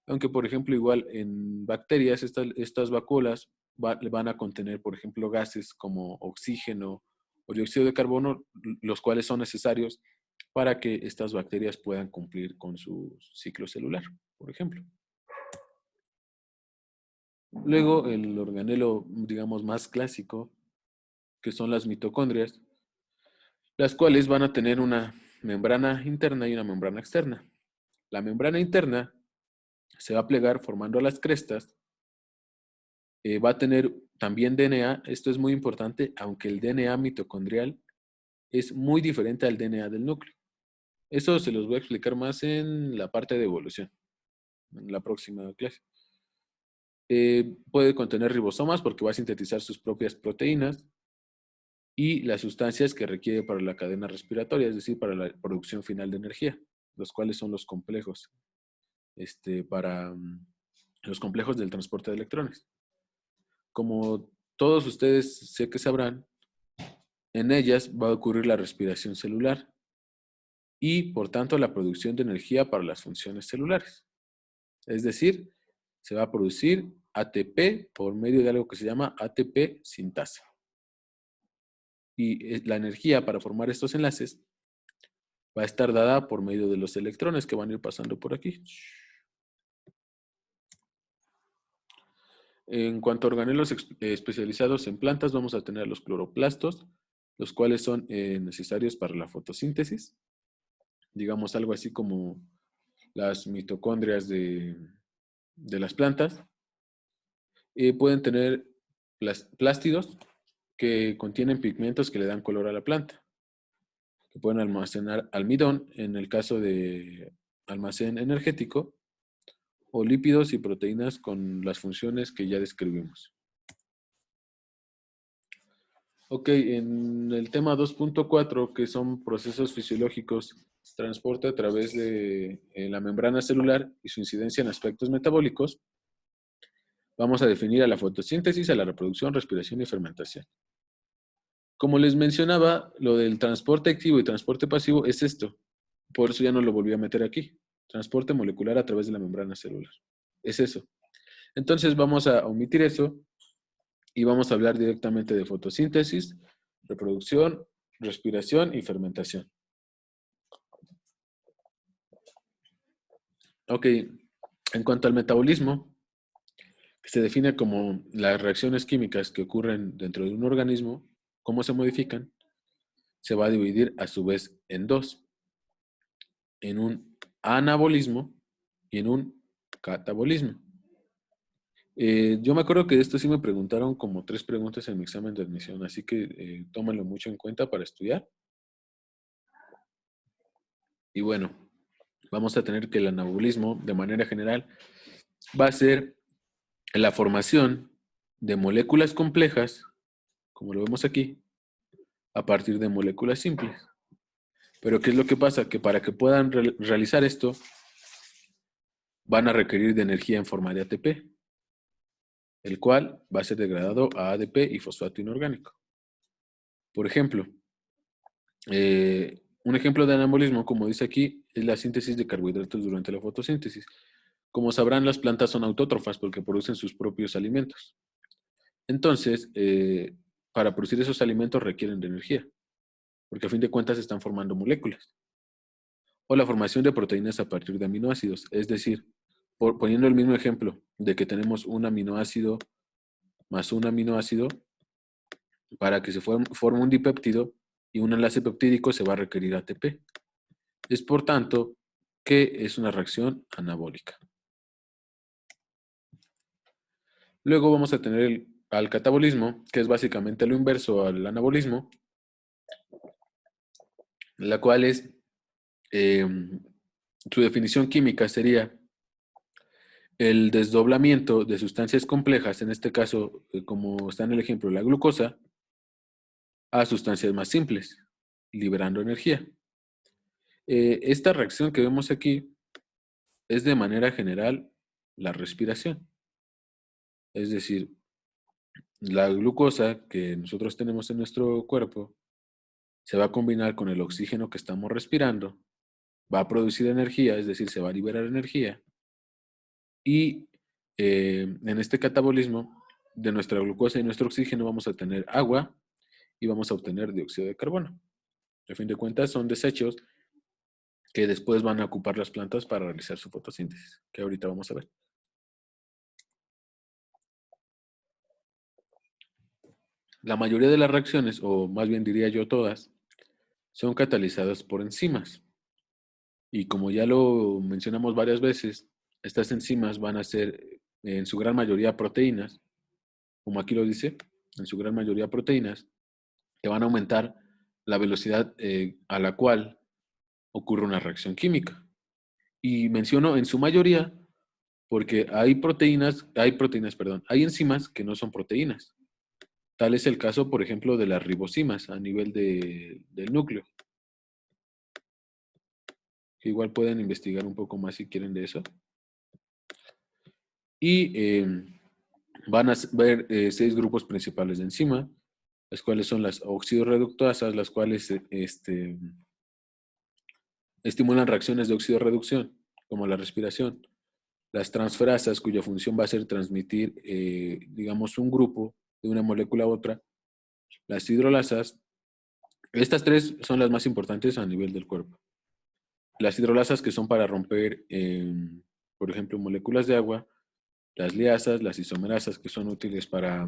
Aunque, por ejemplo, igual en bacterias, estas vacuolas van a contener, por ejemplo, gases como oxígeno o dióxido de carbono, los cuales son necesarios para que estas bacterias puedan cumplir con su ciclo celular, por ejemplo. Luego, el organelo, digamos, más clásico, que son las mitocondrias, las cuales van a tener una membrana interna y una membrana externa. La membrana interna se va a plegar formando las crestas, va a tener también DNA, esto es muy importante, aunque el DNA mitocondrial es muy diferente al DNA del núcleo. Eso se los voy a explicar más en la parte de evolución, en la próxima clase. Puede contener ribosomas porque va a sintetizar sus propias proteínas y las sustancias que requiere para la cadena respiratoria, es decir, para la producción final de energía, los cuales son los complejos, para los complejos del transporte de electrones. Como todos ustedes sé que sabrán, en ellas va a ocurrir la respiración celular y, por tanto, la producción de energía para las funciones celulares. Es decir, se va a producir ATP por medio de algo que se llama ATP sintasa. Y la energía para formar estos enlaces va a estar dada por medio de los electrones que van a ir pasando por aquí. En cuanto a organelos especializados en plantas, vamos a tener los cloroplastos, los cuales son necesarios para la fotosíntesis. Digamos algo así como las mitocondrias de las plantas. Pueden tener plástidos que contienen pigmentos que le dan color a la planta, que pueden almacenar almidón en el caso de almacén energético, o lípidos y proteínas con las funciones que ya describimos. Ok, en el tema 2.4, que son procesos fisiológicos, transporte a través de la membrana celular y su incidencia en aspectos metabólicos, vamos a definir a la fotosíntesis, a la reproducción, respiración y fermentación. Como les mencionaba, lo del transporte activo y transporte pasivo es esto. Por eso ya no lo volví a meter aquí. Transporte molecular a través de la membrana celular. Es eso. Entonces vamos a omitir eso y vamos a hablar directamente de fotosíntesis, reproducción, respiración y fermentación. Ok, en cuanto al metabolismo, que se define como las reacciones químicas que ocurren dentro de un organismo, cómo se modifican, se va a dividir a su vez en dos, en un anabolismo y en un catabolismo. Yo me acuerdo que de esto sí me preguntaron como 3 preguntas en mi examen de admisión, así que tómalo mucho en cuenta para estudiar. Y bueno, vamos a tener que el anabolismo, de manera general, va a ser la formación de moléculas complejas, como lo vemos aquí, a partir de moléculas simples. Pero ¿qué es lo que pasa? Que para que puedan realizar esto, van a requerir de energía en forma de ATP, el cual va a ser degradado a ADP y fosfato inorgánico. Por ejemplo, un ejemplo de anabolismo, como dice aquí, es la síntesis de carbohidratos durante la fotosíntesis. Como sabrán, las plantas son autótrofas porque producen sus propios alimentos. Entonces, para producir esos alimentos requieren de energía, porque a fin de cuentas están formando moléculas. O la formación de proteínas a partir de aminoácidos, es decir, poniendo el mismo ejemplo de que tenemos un aminoácido más un aminoácido, para que se forme un dipéptido y un enlace peptídico se va a requerir ATP. Es por tanto que es una reacción anabólica. Luego vamos a tener al catabolismo, que es básicamente lo inverso al anabolismo, la cual es, su definición química sería el desdoblamiento de sustancias complejas, en este caso, como está en el ejemplo, la glucosa, a sustancias más simples, liberando energía. Esta reacción que vemos aquí es de manera general la respiración. Es decir, la glucosa que nosotros tenemos en nuestro cuerpo se va a combinar con el oxígeno que estamos respirando, va a producir energía, es decir, se va a liberar energía. Y en este catabolismo de nuestra glucosa y nuestro oxígeno vamos a tener agua y vamos a obtener dióxido de carbono. A fin de cuentas, son desechos que después van a ocupar las plantas para realizar su fotosíntesis, que ahorita vamos a ver. La mayoría de las reacciones, o más bien diría yo todas, son catalizadas por enzimas. Y como ya lo mencionamos varias veces, estas enzimas van a ser en su gran mayoría proteínas, como aquí lo dice, en su gran mayoría proteínas, que van a aumentar la velocidad a la cual ocurre una reacción química. Y menciono en su mayoría porque hay enzimas que no son proteínas. Tal es el caso, por ejemplo, de las ribosimas a nivel del núcleo, que igual pueden investigar un poco más si quieren de eso. Y van a ver 6 grupos principales de enzima, las cuales son las oxidorreductasas, las cuales estimulan reacciones de oxidorreducción, como la respiración. Las transferasas, cuya función va a ser transmitir, digamos, un grupo de una molécula a otra. Las hidrolasas. Estas 3 son las más importantes a nivel del cuerpo. Las hidrolasas, que son para romper, por ejemplo, moléculas de agua. Las liasas, las isomerasas, que son útiles para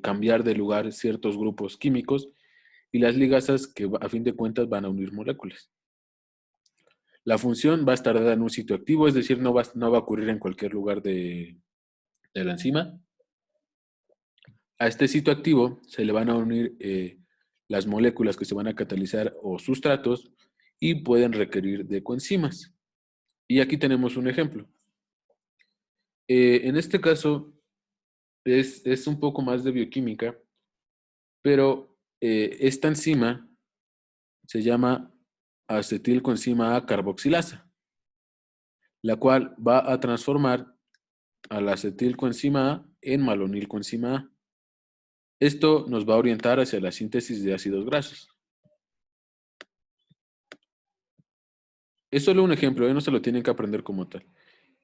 cambiar de lugar ciertos grupos químicos. Y las ligasas, que a fin de cuentas van a unir moléculas. La función va a estar dada en un sitio activo, es decir, no va a ocurrir en cualquier lugar de la enzima. A este sitio activo se le van a unir las moléculas que se van a catalizar o sustratos y pueden requerir de coenzimas. Y aquí tenemos un ejemplo. En este caso es un poco más de bioquímica, pero esta enzima se llama acetilcoenzima A carboxilasa, la cual va a transformar a la acetilcoenzima A en malonilcoenzima A. Esto nos va a orientar hacia la síntesis de ácidos grasos. Es solo un ejemplo, no se lo tienen que aprender como tal.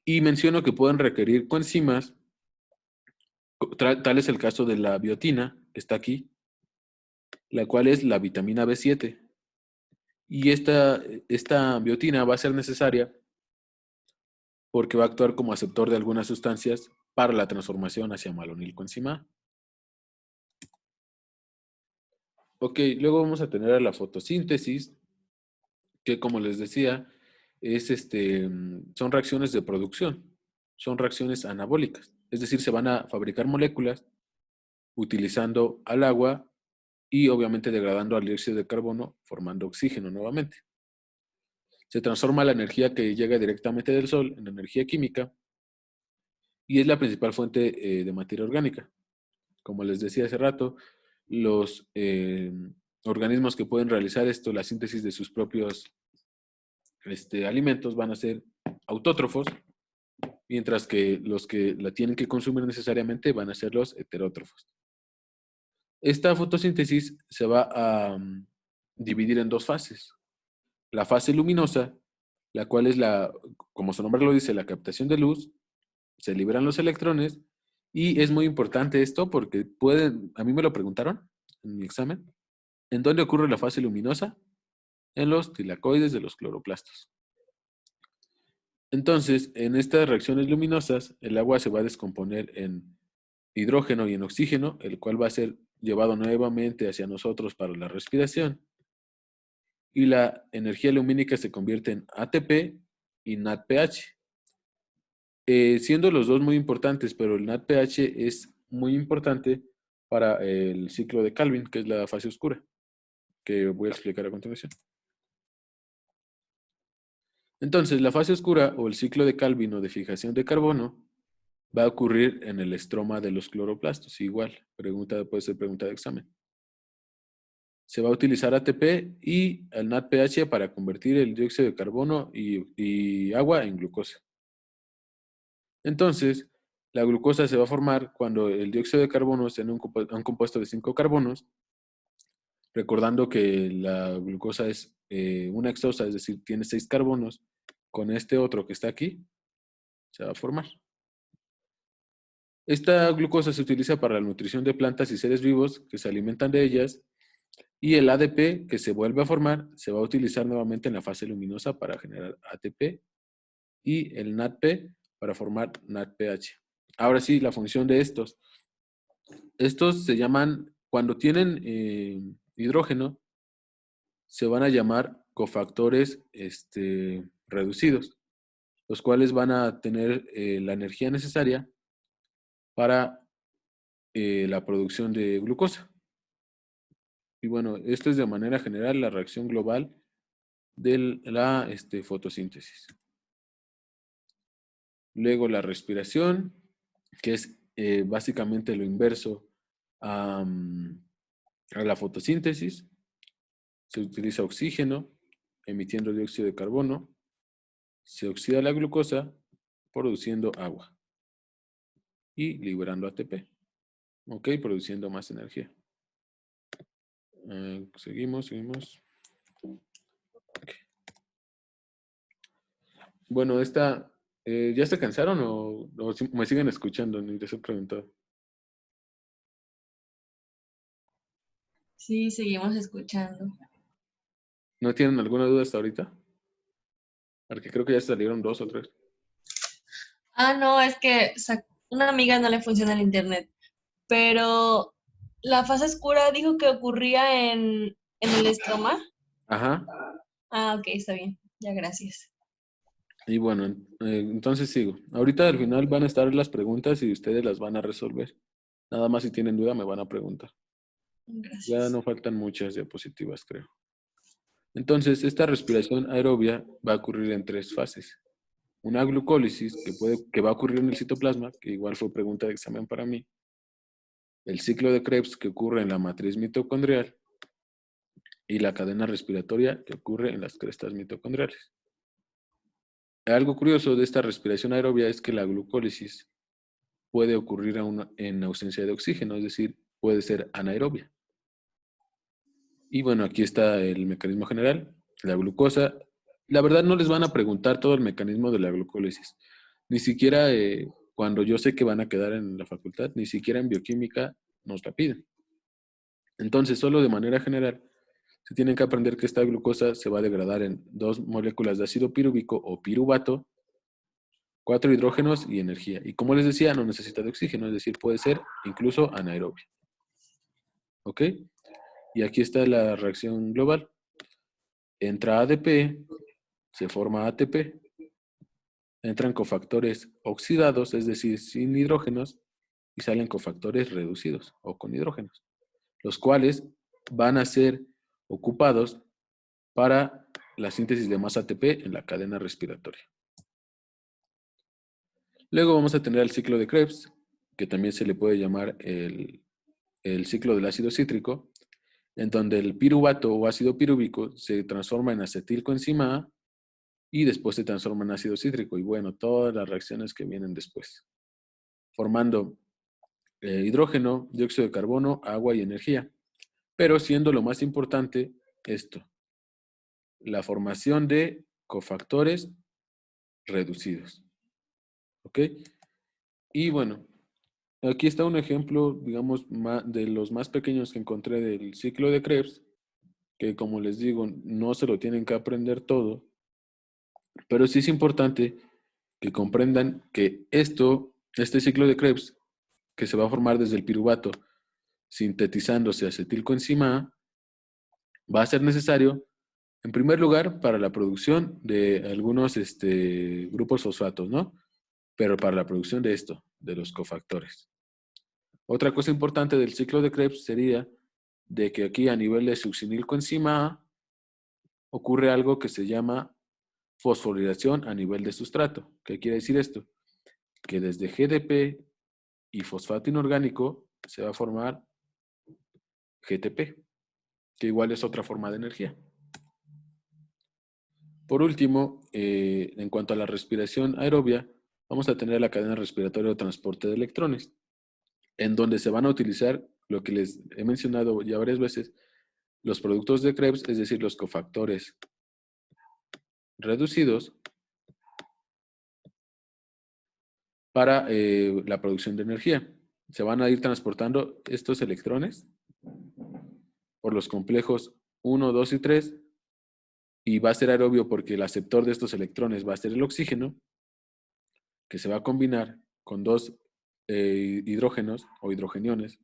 Y menciono que pueden requerir coenzimas, tal es el caso de la biotina, que está aquí, la cual es la vitamina B7. Y esta biotina va a ser necesaria porque va a actuar como aceptor de algunas sustancias para la transformación hacia malonilcoenzima A. Ok, luego vamos a tener a la fotosíntesis, que como les decía, son reacciones de producción, son reacciones anabólicas. Es decir, se van a fabricar moléculas utilizando al agua y obviamente degradando al dióxido de carbono, formando oxígeno nuevamente. Se transforma la energía que llega directamente del sol en energía química y es la principal fuente de materia orgánica. Como les decía hace rato, los organismos que pueden realizar esto, la síntesis de sus propios alimentos, van a ser autótrofos, mientras que los que la tienen que consumir necesariamente van a ser los heterótrofos. Esta fotosíntesis se va a dividir en 2 fases. La fase luminosa, la cual es como su nombre lo dice, la captación de luz, se liberan los electrones y es muy importante esto porque a mí me lo preguntaron en mi examen, ¿en dónde ocurre la fase luminosa? En los tilacoides de los cloroplastos. Entonces, en estas reacciones luminosas, el agua se va a descomponer en hidrógeno y en oxígeno, el cual va a ser llevado nuevamente hacia nosotros para la respiración. Y la energía lumínica se convierte en ATP y NADPH. Siendo los dos muy importantes, pero el NADPH es muy importante para el ciclo de Calvin, que es la fase oscura, que voy a explicar a continuación. Entonces, la fase oscura o el ciclo de Calvin o de fijación de carbono va a ocurrir en el estroma de los cloroplastos. Igual, puede ser pregunta de examen. Se va a utilizar ATP y el NADPH para convertir el dióxido de carbono y agua en glucosa. Entonces, la glucosa se va a formar cuando el dióxido de carbono sea un compuesto de 5 carbonos, recordando que la glucosa es una hexosa, es decir, tiene 6 carbonos. Con este otro que está aquí, se va a formar. Esta glucosa se utiliza para la nutrición de plantas y seres vivos que se alimentan de ellas, y el ADP que se vuelve a formar se va a utilizar nuevamente en la fase luminosa para generar ATP y el NADP para formar NADPH. Ahora sí, la función de estos. Estos se llaman, cuando tienen hidrógeno, se van a llamar cofactores reducidos, los cuales van a tener la energía necesaria para la producción de glucosa. Y bueno, esto es de manera general la reacción global de la fotosíntesis. Luego la respiración, que es básicamente lo inverso a la fotosíntesis. Se utiliza oxígeno, emitiendo dióxido de carbono. Se oxida la glucosa, produciendo agua. Y liberando ATP. Ok, produciendo más energía. Seguimos. Okay. Bueno, ¿ya se cansaron o me siguen escuchando? Ni les he preguntado. Sí, seguimos escuchando. ¿No tienen alguna duda hasta ahorita? Porque creo que ya salieron 2 o 3. No, es que una amiga no le funciona el internet, pero la fase oscura dijo que ocurría en el estroma. Ajá. Ok, está bien. Ya, gracias. Y bueno, entonces sigo. Ahorita al final van a estar las preguntas y ustedes las van a resolver. Nada más si tienen duda me van a preguntar. Ya Gracias. no faltan muchas diapositivas, creo. Entonces, esta respiración aerobia va a ocurrir en 3 fases. Una glucólisis que va a ocurrir en el citoplasma, que igual fue pregunta de examen para mí. El ciclo de Krebs que ocurre en la matriz mitocondrial. Y la cadena respiratoria que ocurre en las crestas mitocondriales. Algo curioso de esta respiración aerobia es que la glucólisis puede ocurrir en ausencia de oxígeno, es decir, puede ser anaerobia. Y bueno, aquí está el mecanismo general. La glucosa, la verdad no les van a preguntar todo el mecanismo de la glucólisis. Ni siquiera cuando yo sé que van a quedar en la facultad, ni siquiera en bioquímica nos la piden. Entonces, solo de manera general, se tienen que aprender que esta glucosa se va a degradar en 2 moléculas de ácido pirúvico o piruvato, 4 hidrógenos y energía. Y como les decía, no necesita de oxígeno, es decir, puede ser incluso anaerobia. ¿Ok? Y aquí está la reacción global. Entra ADP, se forma ATP, entran cofactores oxidados, es decir, sin hidrógenos, y salen cofactores reducidos o con hidrógenos, los cuales van a ser ocupados para la síntesis de más ATP en la cadena respiratoria. Luego vamos a tener el ciclo de Krebs, que también se le puede llamar el ciclo del ácido cítrico, en donde el piruvato o ácido pirúvico se transforma en acetilcoenzima A y después se transforma en ácido cítrico. Y bueno, todas las reacciones que vienen después, formando hidrógeno, dióxido de carbono, agua y energía. Pero siendo lo más importante esto, la formación de cofactores reducidos. ¿Ok? Y bueno, aquí está un ejemplo, digamos, de los más pequeños que encontré del ciclo de Krebs, que como les digo, no se lo tienen que aprender todo, pero sí es importante que comprendan que este ciclo de Krebs, que se va a formar desde el piruvato, sintetizándose acetilcoenzima A, va a ser necesario, en primer lugar, para la producción de algunos grupos fosfatos, ¿no? Pero para la producción de esto, de los cofactores. Otra cosa importante del ciclo de Krebs sería de que aquí a nivel de succinilcoenzima A ocurre algo que se llama fosforilación a nivel de sustrato. ¿Qué quiere decir esto? Que desde GDP y fosfato inorgánico se va a formar GTP, que igual es otra forma de energía. Por último, en cuanto a la respiración aerobia, vamos a tener la cadena respiratoria de transporte de electrones, en donde se van a utilizar lo que les he mencionado ya varias veces, los productos de Krebs, es decir, los cofactores reducidos para la producción de energía. Se van a ir transportando estos electrones por los complejos 1, 2 y 3 y va a ser aerobio porque el aceptor de estos electrones va a ser el oxígeno, que se va a combinar con dos hidrógenos o hidrogeniones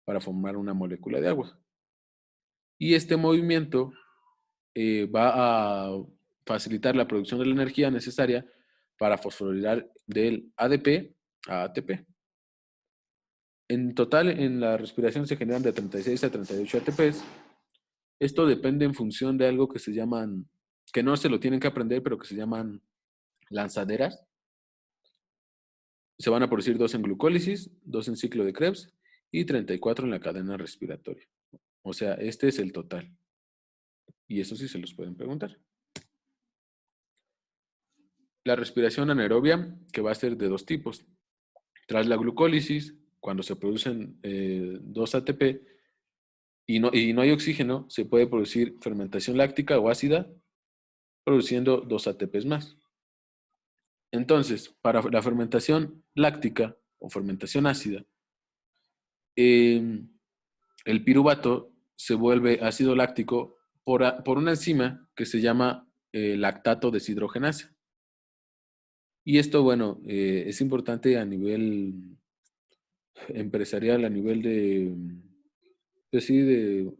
para formar una molécula de agua. Y este movimiento va a facilitar la producción de la energía necesaria para fosforilar del ADP a ATP. En total, en la respiración se generan de 36 a 38 ATPs. Esto depende en función de algo que se llaman, que no se lo tienen que aprender, pero que se llaman lanzaderas. Se van a producir 2 en glucólisis, 2 en ciclo de Krebs y 34 en la cadena respiratoria. O sea, este es el total. Y eso sí se los pueden preguntar. La respiración anaerobia, que va a ser de dos tipos. Tras la glucólisis, cuando se producen 2 ATP y no hay oxígeno, se puede producir fermentación láctica o ácida, produciendo 2 ATPs más. Entonces, para la fermentación láctica o fermentación ácida, el piruvato se vuelve ácido láctico por una enzima que se llama lactato deshidrogenasa. Y esto, bueno, es importante a nivel empresarial, a nivel pues sí, de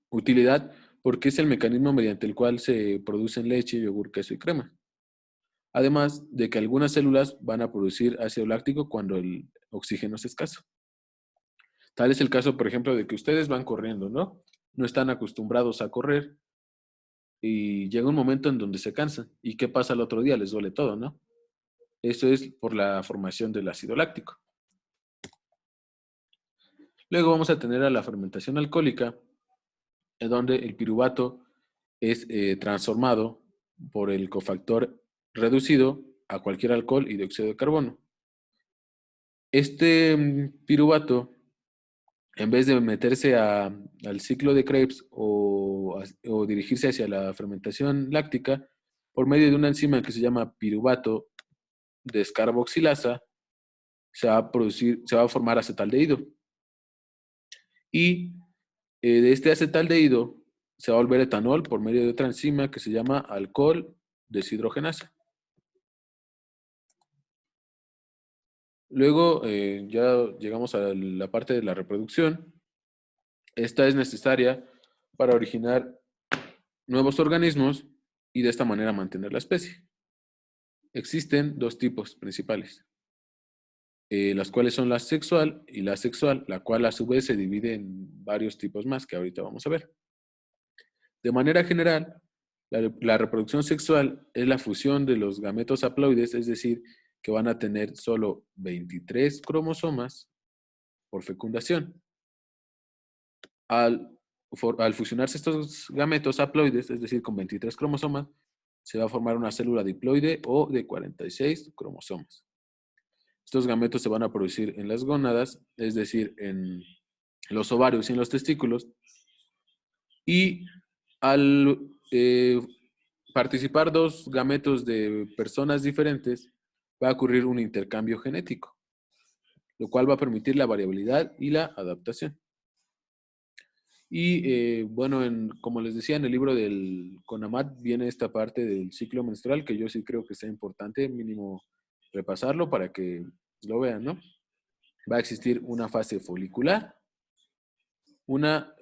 utilidad, porque es el mecanismo mediante el cual se producen leche, yogur, queso y crema. Además de que algunas células van a producir ácido láctico cuando el oxígeno es escaso. Tal es el caso, por ejemplo, de que ustedes van corriendo, ¿no? No están acostumbrados a correr y llega un momento en donde se cansan. ¿Y qué pasa el otro día? Les duele todo, ¿no? Eso es por la formación del ácido láctico. Luego vamos a tener a la fermentación alcohólica, en donde el piruvato es transformado por el cofactor reducido a cualquier alcohol y dióxido de carbono. Este piruvato, en vez de meterse al ciclo de Krebs o dirigirse hacia la fermentación láctica, por medio de una enzima que se llama piruvato descarboxilasa, se va a formar acetaldehído. Y de este acetaldehído se va a volver etanol por medio de otra enzima que se llama alcohol deshidrogenasa. Luego ya llegamos a la parte de la reproducción. Esta es necesaria para originar nuevos organismos y de esta manera mantener la especie. Existen dos tipos principales, las cuales son la sexual y la asexual, la cual a su vez se divide en varios tipos más que ahorita vamos a ver. De manera general, la reproducción sexual es la fusión de los gametos haploides, es decir, que van a tener solo 23 cromosomas por fecundación. Al fusionarse estos gametos haploides, es decir, con 23 cromosomas, se va a formar una célula diploide o de 46 cromosomas. Estos gametos se van a producir en las gónadas, es decir, en los ovarios y en los testículos. Y al participar dos gametos de personas diferentes, va a ocurrir un intercambio genético, lo cual va a permitir la variabilidad y la adaptación. Y bueno, como les decía, en el libro del CONAMAT viene esta parte del ciclo menstrual que yo sí creo que sea importante mínimo repasarlo para que lo vean, ¿no? Va a existir una fase folicular, una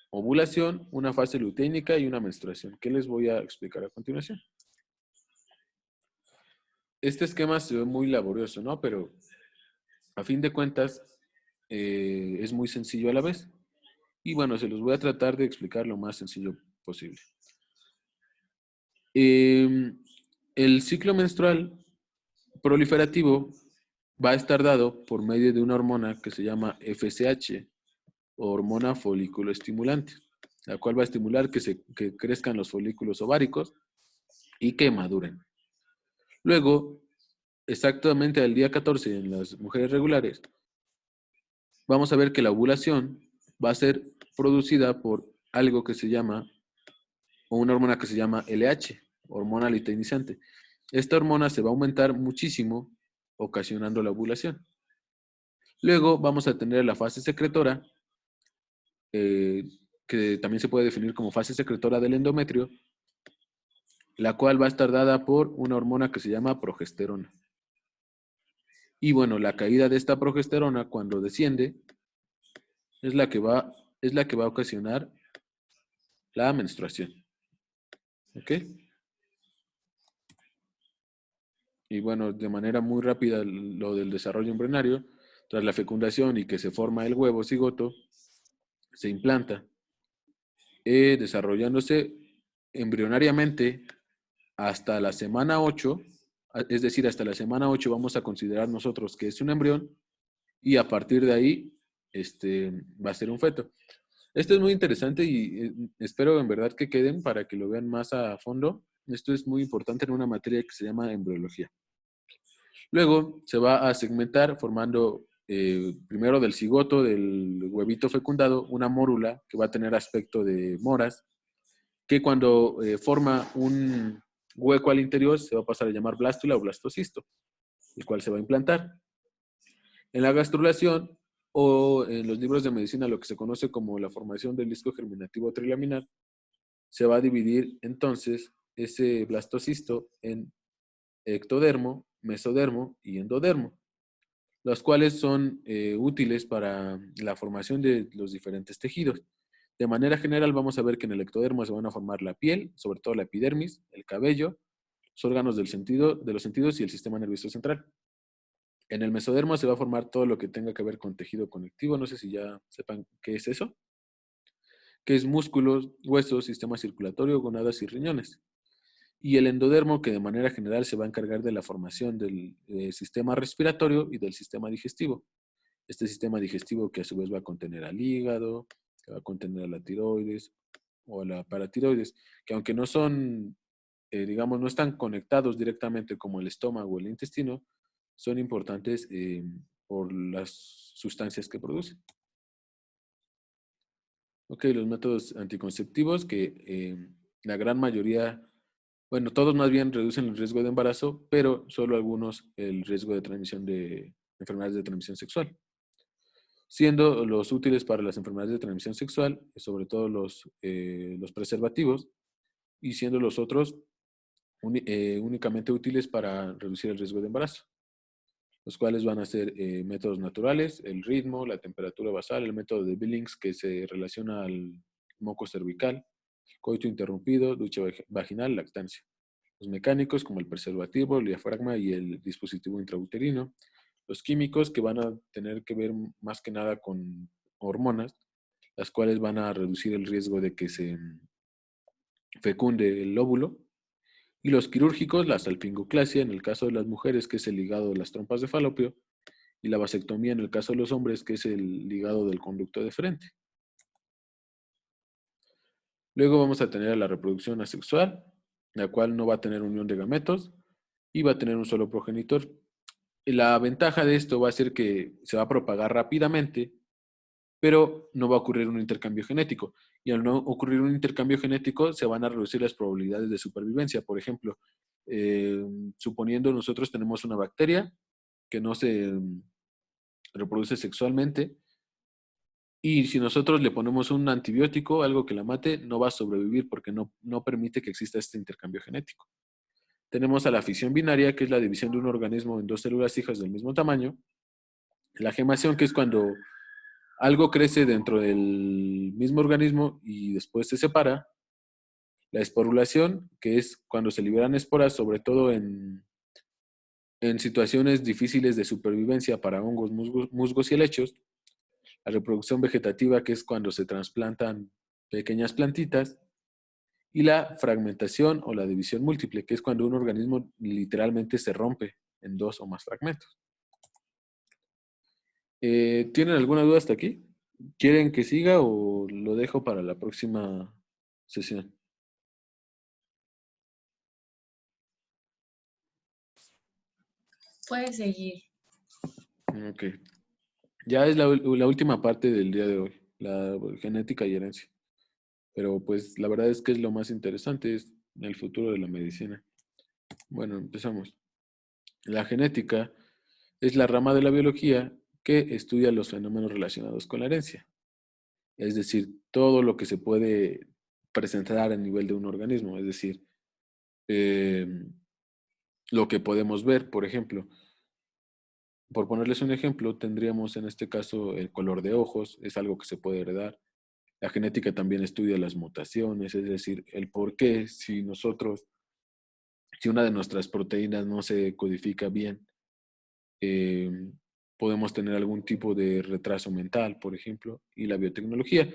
ovulación, una fase luteínica y una menstruación. ¿Qué les voy a explicar a continuación? Este esquema se ve muy laborioso, ¿no? Pero a fin de cuentas es muy sencillo a la vez. Y bueno, se los voy a tratar de explicar lo más sencillo posible. El ciclo menstrual proliferativo va a estar dado por medio de una hormona que se llama FSH, o hormona folículo estimulante, la cual va a estimular que crezcan los folículos ováricos y que maduren. Luego, exactamente al día 14 en las mujeres regulares, vamos a ver que la ovulación va a ser producida por algo que se llama, o una hormona que se llama LH, hormona luteinizante. Esta hormona se va a aumentar muchísimo, ocasionando la ovulación. Luego vamos a tener la fase secretora, que también se puede definir como fase secretora del endometrio, la cual va a estar dada por una hormona que se llama progesterona. Y bueno, la caída de esta progesterona cuando desciende es la que va a ocasionar la menstruación. ¿Ok? Y bueno, de manera muy rápida lo del desarrollo embrionario, tras la fecundación y que se forma el huevo cigoto, se implanta, desarrollándose embrionariamente hasta la semana 8, es decir, hasta la semana 8 vamos a considerar nosotros que es un embrión y a partir de ahí va a ser un feto. Esto es muy interesante y espero en verdad que queden para que lo vean más a fondo. Esto es muy importante en una materia que se llama embriología. Luego se va a segmentar formando primero del cigoto, del huevito fecundado, una mórula que va a tener aspecto de moras, que cuando forma un hueco al interior se va a pasar a llamar blástula o blastocisto, el cual se va a implantar. En la gastrulación o en los libros de medicina, lo que se conoce como la formación del disco germinativo trilaminar, se va a dividir entonces ese blastocisto en ectodermo, mesodermo y endodermo, los cuales son útiles para la formación de los diferentes tejidos. De manera general vamos a ver que en el ectodermo se van a formar la piel, sobre todo la epidermis, el cabello, los órganos de los sentidos y el sistema nervioso central. En el mesodermo se va a formar todo lo que tenga que ver con tejido conectivo, no sé si ya sepan qué es eso, que es músculos, huesos, sistema circulatorio, gonadas y riñones. Y el endodermo, que de manera general se va a encargar de la formación del sistema respiratorio y del sistema digestivo. Este sistema digestivo que a su vez va a contener al hígado, que va a contener a la tiroides o a la paratiroides, que aunque no son, digamos, no están conectados directamente como el estómago o el intestino, son importantes por las sustancias que producen. Ok, los métodos anticonceptivos que la gran mayoría, bueno, todos más bien reducen el riesgo de embarazo, pero solo algunos el riesgo de transmisión de enfermedades de transmisión sexual. Siendo los útiles para las enfermedades de transmisión sexual, sobre todo los preservativos, y siendo los otros únicamente útiles para reducir el riesgo de embarazo, los cuales van a ser métodos naturales, el ritmo, la temperatura basal, el método de Billings que se relaciona al moco cervical, coito interrumpido, ducha vaginal, lactancia. Los mecánicos como el preservativo, el diafragma y el dispositivo intrauterino. Los químicos que van a tener que ver más que nada con hormonas, las cuales van a reducir el riesgo de que se fecunde el óvulo. Y los quirúrgicos, la salpingoclasia en el caso de las mujeres, que es el ligado de las trompas de falopio, y la vasectomía en el caso de los hombres, que es el ligado del conducto deferente. Luego vamos a tener la reproducción asexual, la cual no va a tener unión de gametos y va a tener un solo progenitor. Y la ventaja de esto va a ser que se va a propagar rápidamente, pero no va a ocurrir un intercambio genético. Y al no ocurrir un intercambio genético, se van a reducir las probabilidades de supervivencia. Por ejemplo, suponiendo nosotros tenemos una bacteria que no se reproduce sexualmente, y si nosotros le ponemos un antibiótico, algo que la mate, no va a sobrevivir porque no permite que exista este intercambio genético. Tenemos a la fisión binaria, que es la división de un organismo en dos células hijas del mismo tamaño. La gemación, que es cuando algo crece dentro del mismo organismo y después se separa. La esporulación, que es cuando se liberan esporas, sobre todo en situaciones difíciles de supervivencia para hongos, musgos y helechos. La reproducción vegetativa, que es cuando se trasplantan pequeñas plantitas, y la fragmentación o la división múltiple, que es cuando un organismo literalmente se rompe en dos o más fragmentos. ¿Tienen alguna duda hasta aquí? ¿Quieren que siga o lo dejo para la próxima sesión? Puedes seguir. Ok. Ya es la última parte del día de hoy, la genética y herencia. Pero pues la verdad es que es lo más interesante, es el futuro de la medicina. Bueno, empezamos. La genética es la rama de la biología que estudia los fenómenos relacionados con la herencia. Es decir, todo lo que se puede presentar a nivel de un organismo. Es decir, eh, lo que podemos ver, por ejemplo. Por ponerles un ejemplo, tendríamos en este caso el color de ojos, es algo que se puede heredar. La genética también estudia las mutaciones, es decir, el por qué si una de nuestras proteínas no se codifica bien, eh, podemos tener algún tipo de retraso mental, por ejemplo, y la biotecnología,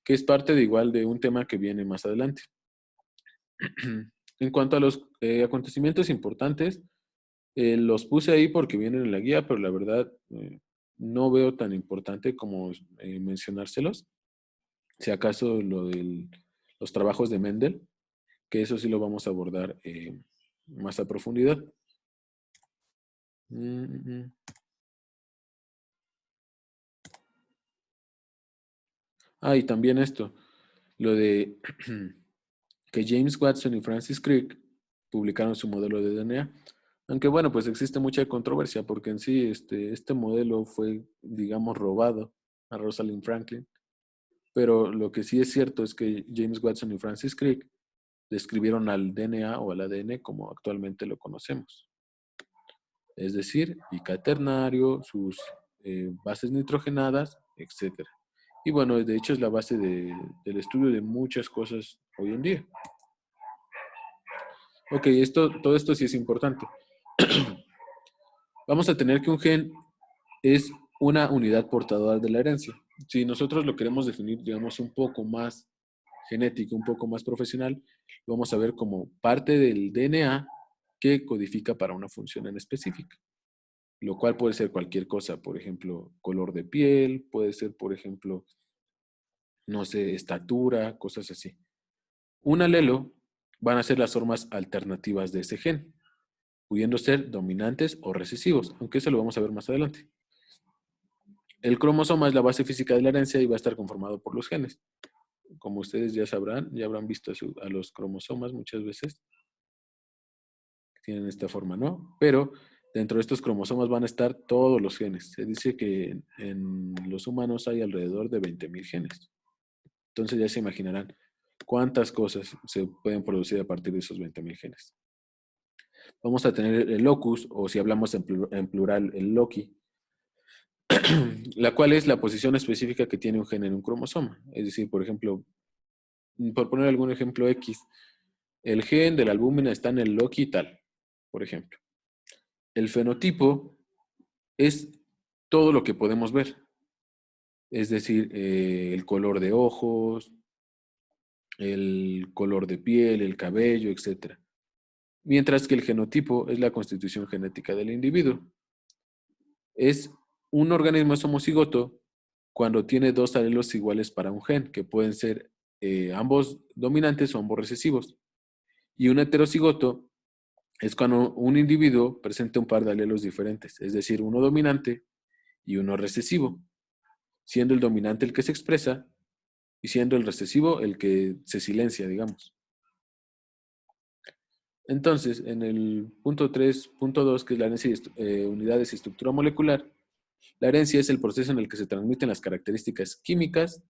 que es parte de igual de un tema que viene más adelante. En cuanto a los acontecimientos importantes, los puse ahí porque vienen en la guía, pero la verdad no veo tan importante como mencionárselos. Si acaso los trabajos de Mendel, que eso sí lo vamos a abordar más a profundidad. Mm, mm, mm. Ah, y también esto, lo de que James Watson y Francis Crick publicaron su modelo de DNA. Aunque bueno, pues existe mucha controversia porque en sí este modelo fue, digamos, robado a Rosalind Franklin. Pero lo que sí es cierto es que James Watson y Francis Crick describieron al DNA o al ADN como actualmente lo conocemos. Es decir, bicaternario, sus bases nitrogenadas, etc. Y bueno, de hecho es la base del estudio de muchas cosas hoy en día. Ok, todo esto sí es importante. Vamos a tener que un gen es una unidad portadora de la herencia. Si nosotros lo queremos definir, digamos, un poco más genético, un poco más profesional, lo vamos a ver como parte del DNA que codifica para una función en específica, lo cual puede ser cualquier cosa, por ejemplo, color de piel, puede ser, por ejemplo, no sé, estatura, cosas así. Un alelo van a ser las formas alternativas de ese gen, pudiendo ser dominantes o recesivos, aunque eso lo vamos a ver más adelante. El cromosoma es la base física de la herencia y va a estar conformado por los genes. Como ustedes ya sabrán, ya habrán visto a los cromosomas muchas veces. Tienen esta forma, ¿no? Pero dentro de estos cromosomas van a estar todos los genes. Se dice que en los humanos hay alrededor de 20.000 genes. Entonces ya se imaginarán cuántas cosas se pueden producir a partir de esos 20.000 genes. Vamos a tener el locus, o si hablamos en plural, el loci, la cual es la posición específica que tiene un gen en un cromosoma. Es decir, por ejemplo, por poner algún ejemplo X, el gen de la albúmina está en el loci tal, por ejemplo. El fenotipo es todo lo que podemos ver, es decir, el color de ojos, el color de piel, el cabello, etc. Mientras que el genotipo es la constitución genética del individuo. Es un organismo homocigoto cuando tiene dos alelos iguales para un gen, que pueden ser ambos dominantes o ambos recesivos. Y un heterocigoto es cuando un individuo presenta un par de alelos diferentes, es decir, uno dominante y uno recesivo, siendo el dominante el que se expresa y siendo el recesivo el que se silencia, digamos. Entonces, en el punto 3.2, que es la herencia de unidades y estructura molecular, la herencia es el proceso en el que se transmiten las características químicas,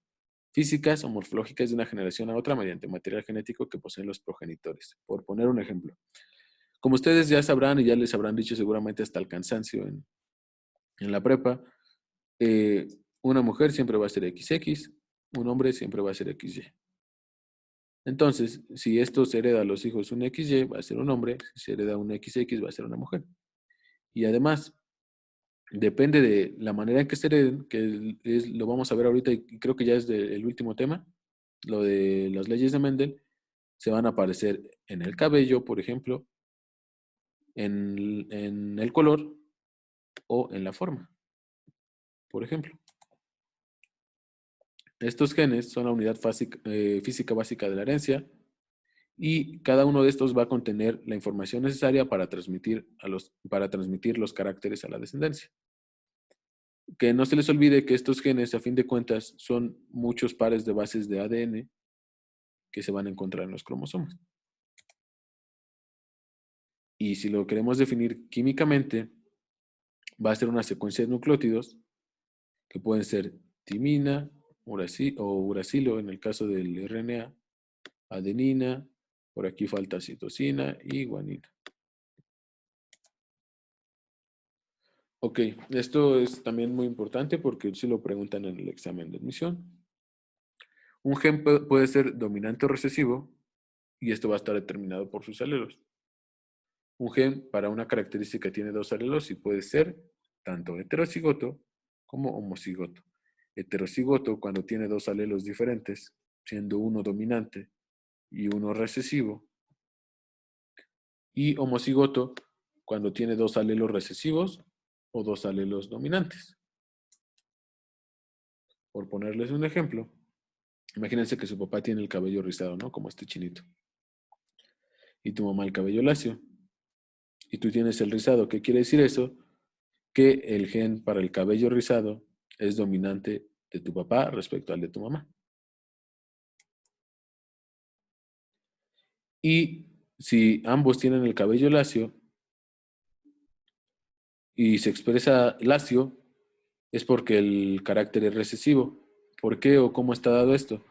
físicas o morfológicas de una generación a otra mediante material genético que poseen los progenitores. Por poner un ejemplo. Como ustedes ya sabrán y ya les habrán dicho seguramente hasta el cansancio en la prepa, eh, una mujer siempre va a ser XX, un hombre siempre va a ser XY. Entonces, si esto se hereda a los hijos un XY, va a ser un hombre, si se hereda un XX, va a ser una mujer. Y además, depende de la manera en que se hereden, lo vamos a ver ahorita y creo que ya es el último tema, lo de las leyes de Mendel, se van a aparecer en el cabello, por ejemplo, en el color o en la forma, por ejemplo. Estos genes son la unidad física básica de la herencia y cada uno de estos va a contener la información necesaria para transmitir los caracteres a la descendencia. Que no se les olvide que estos genes, a fin de cuentas, son muchos pares de bases de ADN que se van a encontrar en los cromosomas. Y si lo queremos definir químicamente, va a ser una secuencia de nucleótidos que pueden ser timina o uracilo en el caso del RNA, adenina, por aquí falta citosina y guanina. Ok, esto es también muy importante porque sí lo preguntan en el examen de admisión. Un gen puede ser dominante o recesivo y esto va a estar determinado por sus alelos. Un gen para una característica tiene dos alelos y puede ser tanto heterocigoto como homocigoto. Heterocigoto cuando tiene dos alelos diferentes, siendo uno dominante y uno recesivo. Y homocigoto cuando tiene dos alelos recesivos o dos alelos dominantes. Por ponerles un ejemplo, imagínense que su papá tiene el cabello rizado, ¿no? Como este chinito. Y tu mamá el cabello lacio. Y tú tienes el rizado. ¿Qué quiere decir eso? Que el gen para el cabello rizado es dominante de tu papá respecto al de tu mamá. Y si ambos tienen el cabello lacio y se expresa lacio, es porque el carácter es recesivo. ¿Por qué o cómo está dado esto?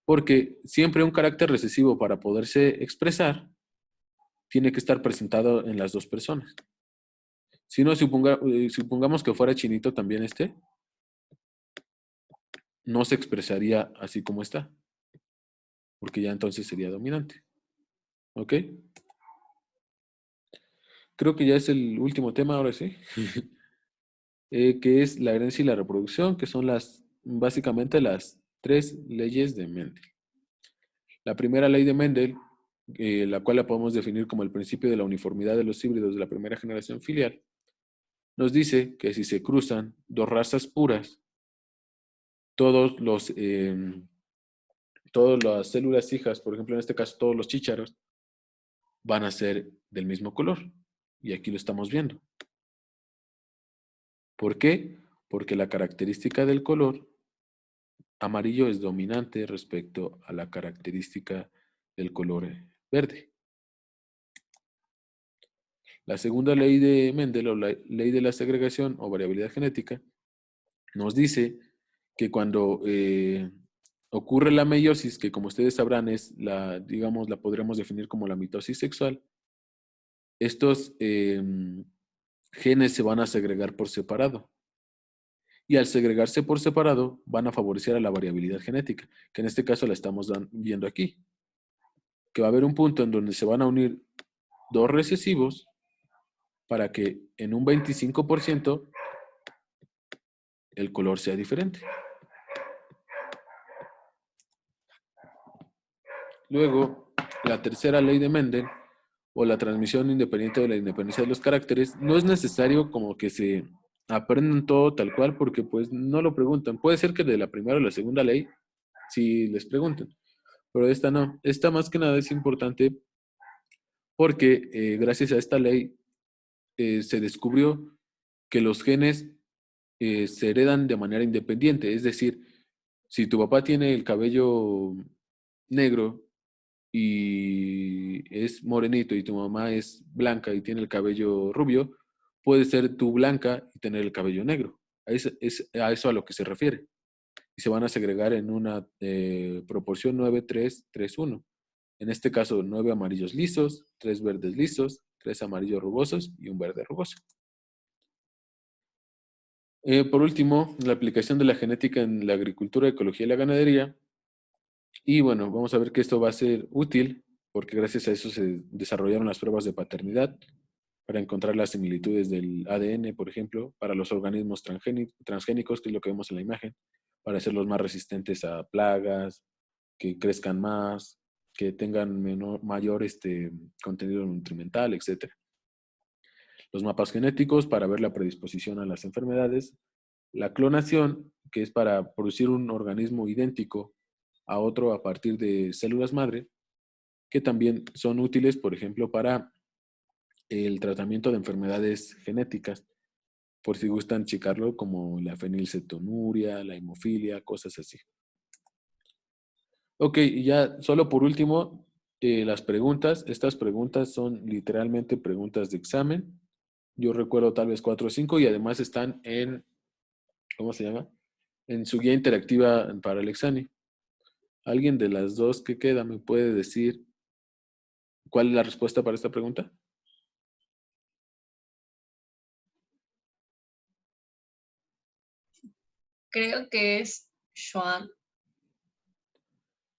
Porque siempre un carácter recesivo para poderse expresar tiene que estar presentado en las dos personas. Si no, supongamos que fuera chinito también no se expresaría así como está, porque ya entonces sería dominante. ¿Ok? Creo que ya es el último tema, ahora sí, que es la herencia y la reproducción, que son básicamente las tres leyes de Mendel. La primera ley de Mendel, la cual la podemos definir como el principio de la uniformidad de los híbridos de la primera generación filial, nos dice que si se cruzan dos razas puras, todas las células hijas, por ejemplo en este caso todos los chícharos, van a ser del mismo color. Y aquí lo estamos viendo. ¿Por qué? Porque la característica del color amarillo es dominante respecto a la característica del color verde. La segunda ley de Mendel o la ley de la segregación o variabilidad genética nos dice que cuando ocurre la meiosis, que como ustedes sabrán es digamos, la podríamos definir como la mitosis sexual, estos genes se van a segregar por separado. Y al segregarse por separado, van a favorecer a la variabilidad genética, que en este caso la estamos viendo aquí. Que va a haber un punto en donde se van a unir dos recesivos para que en un 25% el color sea diferente. Luego, la tercera ley de Mendel, o la transmisión independiente de la independencia de los caracteres, no es necesario como que se aprendan todo tal cual porque pues no lo preguntan. Puede ser que de la primera o la segunda ley sí les pregunten, pero esta no. Esta más que nada es importante porque gracias a esta ley se descubrió que los genes se heredan de manera independiente. Es decir, si tu papá tiene el cabello negro y es morenito y tu mamá es blanca y tiene el cabello rubio, puede ser tú blanca y tener el cabello negro. Es a eso a lo que se refiere. Y se van a segregar en una proporción 9-3-3-1. En este caso, 9 amarillos lisos, 3 verdes lisos, 3 amarillos rugosos y un verde rugoso. Por último, la aplicación de la genética en la agricultura, ecología y la ganadería. Y bueno, vamos a ver que esto va a ser útil porque gracias a eso se desarrollaron las pruebas de paternidad para encontrar las similitudes del ADN, por ejemplo, para los organismos transgénicos, que es lo que vemos en la imagen, para hacerlos más resistentes a plagas, que crezcan más, que tengan mayor contenido nutrimental, etc. Los mapas genéticos para ver la predisposición a las enfermedades. La clonación, que es para producir un organismo idéntico a otro a partir de células madre, que también son útiles, por ejemplo, para el tratamiento de enfermedades genéticas, por si gustan checarlo, como la fenilcetonuria, la hemofilia, cosas así. Ok, y ya solo por último, las preguntas. Estas preguntas son literalmente preguntas de examen. Yo recuerdo tal vez 4 o 5 y además están en, ¿cómo se llama? En su guía interactiva para el examen. ¿Alguien de las dos que queda me puede decir cuál es la respuesta para esta pregunta? Creo que es Schwann.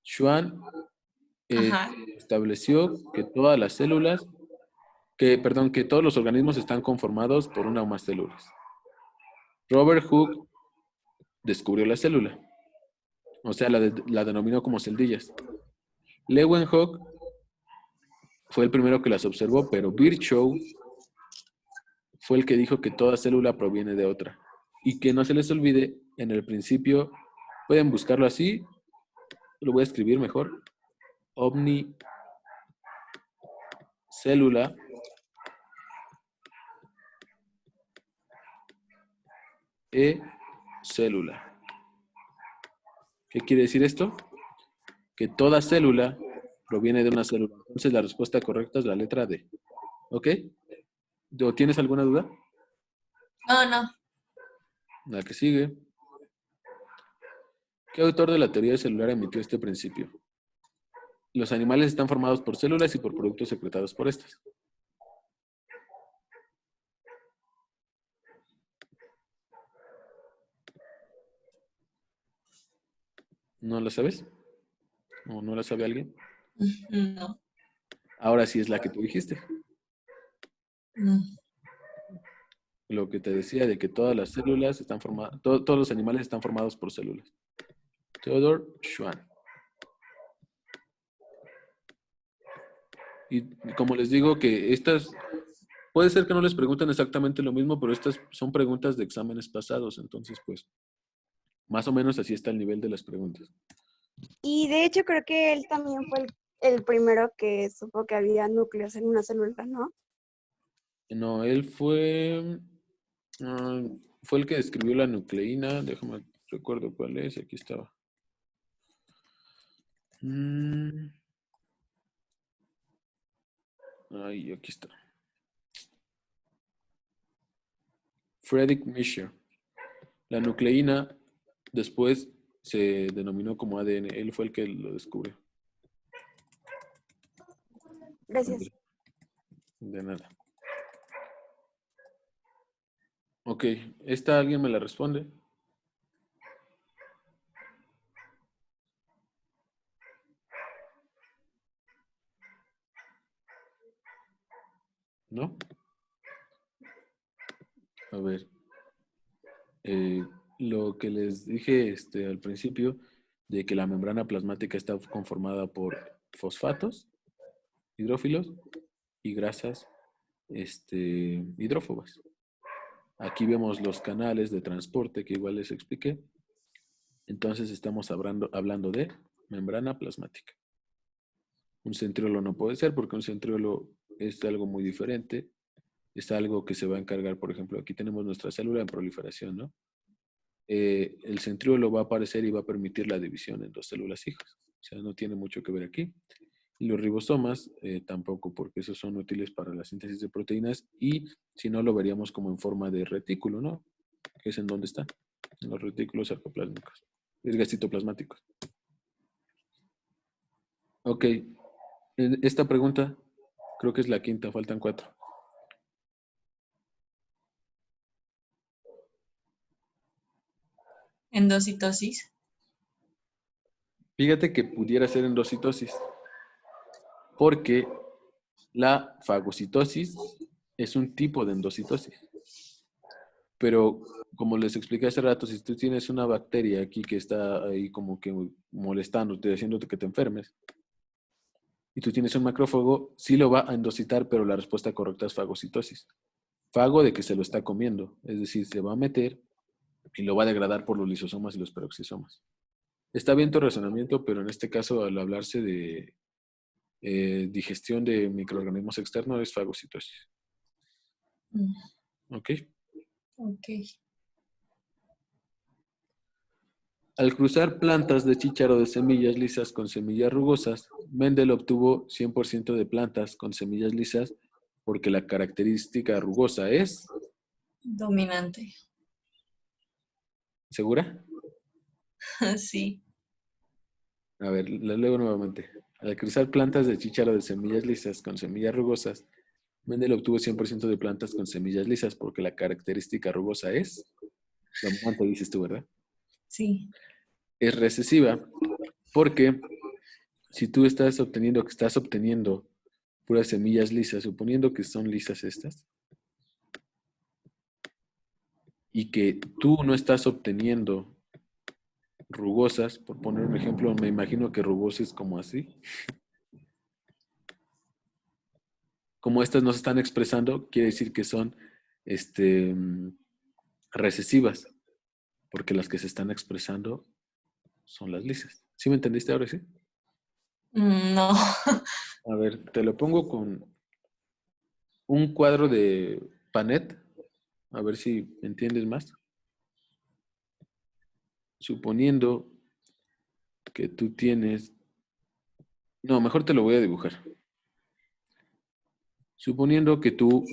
Schwann Ajá. estableció que todas las células, que todos los organismos están conformados por una o más células. Robert Hooke descubrió la célula, o sea, la denominó como celdillas. Leeuwenhoek fue el primero que las observó, pero Virchow fue el que dijo que toda célula proviene de otra. Y que no se les olvide, en el principio, pueden buscarlo así, lo voy a escribir mejor, omnicélula célula. ¿Qué quiere decir esto? Que toda célula proviene de una célula. Entonces la respuesta correcta es la letra D. ¿Ok? ¿O tienes alguna duda? No. La que sigue. ¿Qué autor de la teoría celular emitió este principio? Los animales están formados por células y por productos secretados por estas. ¿No la sabes? ¿O no la sabe alguien? No. Ahora sí es la que tú dijiste. No. Lo que te decía de que todas las células están formadas, todos los animales están formados por células. Theodore Schwann. Y como les digo que estas, puede ser que no les pregunten exactamente lo mismo, pero estas son preguntas de exámenes pasados, entonces pues más o menos así está el nivel de las preguntas. Y de hecho creo que él también fue el primero que supo que había núcleos en una célula, ¿no? No, él fue el que describió la nucleína, déjame recuerdo cuál es, aquí estaba. Ay, aquí está. Friedrich Mischer. La nucleína después se denominó como ADN. Él fue el que lo descubrió. Gracias. De nada. Ok, ¿esta alguien me la responde? ¿No? A ver. Lo que les dije al principio, de que la membrana plasmática está conformada por fosfatos hidrófilos y grasas hidrófobas. Aquí vemos los canales de transporte que igual les expliqué. Entonces estamos hablando de membrana plasmática. Un centriolo no puede ser porque un centriolo es algo muy diferente. Es algo que se va a encargar, por ejemplo, aquí tenemos nuestra célula en proliferación, ¿no? El centriolo va a aparecer y va a permitir la división en dos células hijas. O sea, no tiene mucho que ver aquí. Y los ribosomas tampoco, porque esos son útiles para la síntesis de proteínas y si no lo veríamos como en forma de retículo, ¿no? Que es en donde están, en los retículos sarcoplásmicos, citoplasmáticos. Ok, esta pregunta creo que es la quinta, faltan 4. Endocitosis. Fíjate que pudiera ser endocitosis, porque la fagocitosis es un tipo de endocitosis. Pero como les expliqué hace rato, si tú tienes una bacteria aquí que está ahí como que molestándote, haciéndote que te enfermes, y tú tienes un macrófago, sí lo va a endocitar, pero la respuesta correcta es fagocitosis. Fago de que se lo está comiendo, es decir, se va a meter y lo va a degradar por los lisosomas y los peroxisomas. Está bien tu razonamiento, pero en este caso, al hablarse de digestión de microorganismos externos, es fagocitosis. Mm, ¿Ok? ok. Al cruzar plantas de chícharo de semillas lisas con semillas rugosas, Mendel obtuvo 100% de plantas con semillas lisas porque la característica rugosa es, Dominante. ¿segura? Sí. A ver, la leo nuevamente. Al cruzar plantas de chícharo de semillas lisas con semillas rugosas, Mendel obtuvo 100% de plantas con semillas lisas porque la característica rugosa es, dominante dices tú, ¿verdad? Sí. Es recesiva porque si tú estás obteniendo puras semillas lisas, suponiendo que son lisas estas, y que tú no estás obteniendo rugosas, por poner un ejemplo, me imagino que rugoso es como así. Como estas no se están expresando, quiere decir que son este, recesivas, porque las que se están expresando son las lisas. ¿Sí me entendiste ahora sí? No. A ver, te lo pongo con un cuadro de Panet, a ver si entiendes más. Suponiendo que tú tienes... No, mejor te lo voy a dibujar. Suponiendo que tú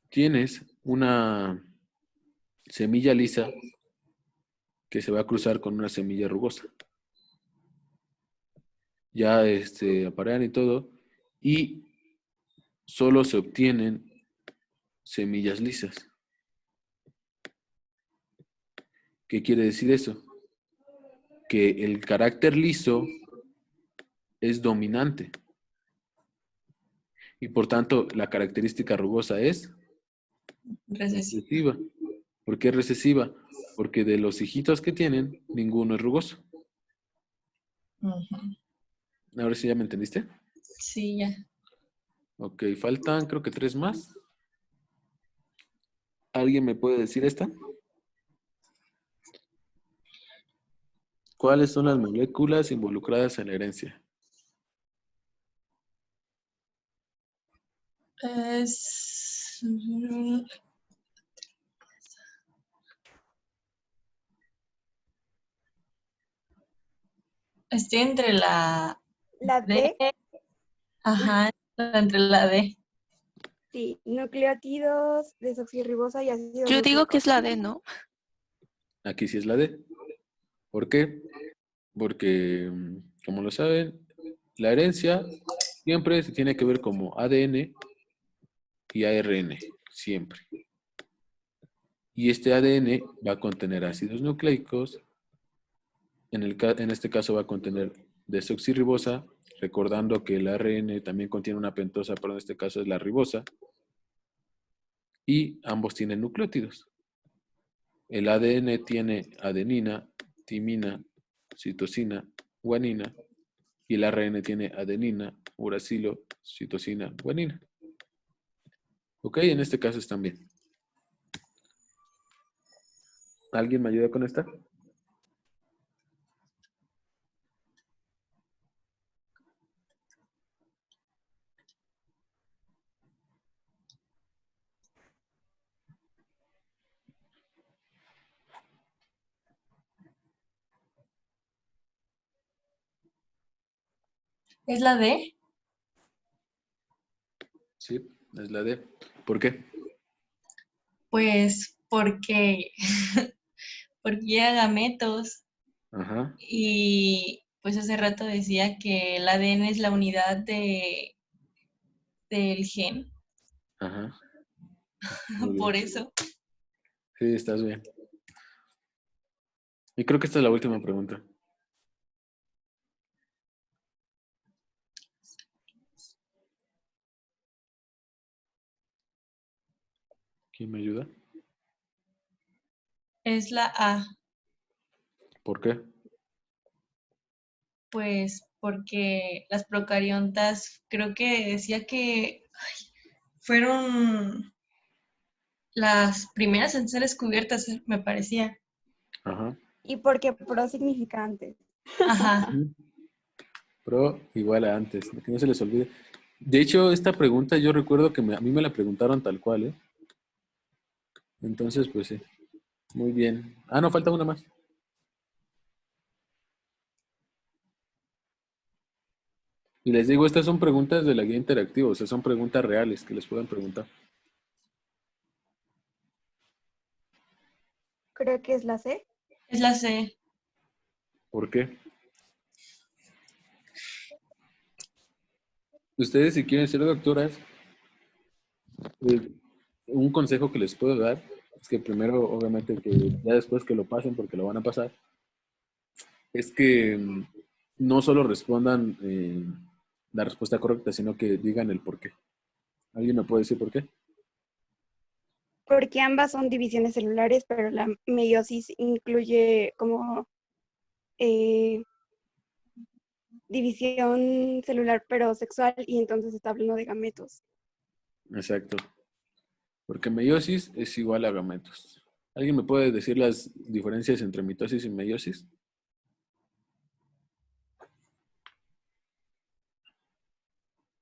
tienes una semilla lisa que se va a cruzar con una semilla rugosa. Ya aparean y todo, y solo se obtienen semillas lisas. ¿Qué quiere decir eso? Que el carácter liso es dominante y por tanto la característica rugosa es Recesivo. recesiva. ¿Por qué es recesiva? Porque de los hijitos que tienen, ninguno es rugoso. Ujú. Ahora sí ya me entendiste. Sí, ya. Ok, faltan creo que 3 más. ¿Alguien me puede decir esta? ¿Cuáles son las moléculas involucradas en la herencia? Es... Estoy entre la La D. D, Ajá, entre la D. sí, nucleótidos, desoxirribosa y ácido Yo digo que nucleico. es la D, ¿no? Aquí sí es la D. ¿Por qué? Porque, como lo saben, la herencia siempre se tiene que ver como ADN y ARN, siempre. Y este ADN va a contener ácidos nucleicos, en este caso va a contener desoxirribosa, recordando que el ARN también contiene una pentosa, pero en este caso es la ribosa, y ambos tienen nucleótidos. El ADN tiene adenina, timina, citosina, guanina, y el ARN tiene adenina, uracilo, citosina, guanina. Ok, en este caso están bien. ¿Alguien me ayuda con esta? ¿Es la D? Sí, es la D. ¿Por qué? Pues porque, porque ya gametos. Ajá, Y pues hace rato decía que el ADN es la unidad del gen. ajá. Muy Por bien. eso. Sí, estás bien. Y creo que esta es la última pregunta. ¿Quién me ayuda? Es la A, ¿Por qué? pues porque las procariontas creo que decía que fueron las primeras en ser descubiertas, me parecía. Ajá. Y porque pro significantes. Ajá. Ujú. Pro igual a antes, que no se les olvide. De hecho, esta pregunta yo recuerdo que a mí me la preguntaron tal cual, ¿eh? Entonces, pues sí, muy bien. Ah, no, falta una más. Y les digo, estas son preguntas de la guía interactiva, o sea, son preguntas reales que les pueden preguntar. Creo que es la C. Es la C. ¿Por qué? Ustedes, si quieren ser doctoras, eh, un consejo que les puedo dar es que primero, obviamente, que ya después que lo pasen, porque lo van a pasar, es que no solo respondan la respuesta correcta, sino que digan el por qué. ¿Alguien me puede decir por qué? Porque ambas son divisiones celulares, pero la meiosis incluye como eh, división celular pero sexual y entonces está hablando de gametos. Exacto. Porque meiosis es igual a gametos. ¿Alguien me puede decir las diferencias entre mitosis y meiosis?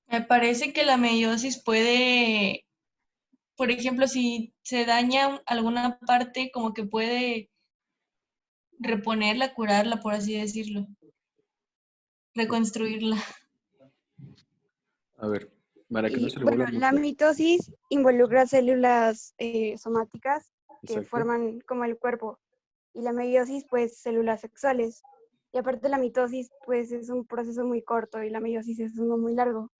Me parece que la meiosis puede, por ejemplo, si se daña alguna parte, como que puede reponerla, curarla, por así decirlo, reconstruirla. A ver, para que no Y se bueno, revuelva la mucho. mitosis involucra células somáticas que Exacto. forman como el cuerpo y la meiosis pues células sexuales. Y aparte la mitosis pues es un proceso muy corto y la meiosis es uno muy largo.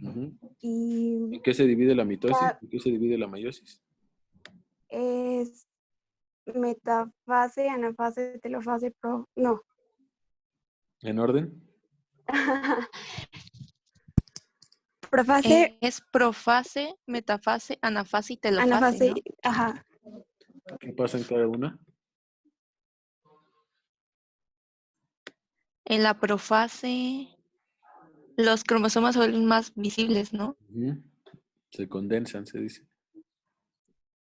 Ujú. Y ¿En qué se divide la mitosis? la, ¿En qué se divide la meiosis? es metafase, anafase, telofase, no. ¿En orden? Profase, Es profase, metafase, anafase y telofase, anafase, ¿no? ajá. ¿Qué pasa en cada una? En la profase, los cromosomas se vuelven más visibles, ¿no? Ujú. Se condensan, se dice.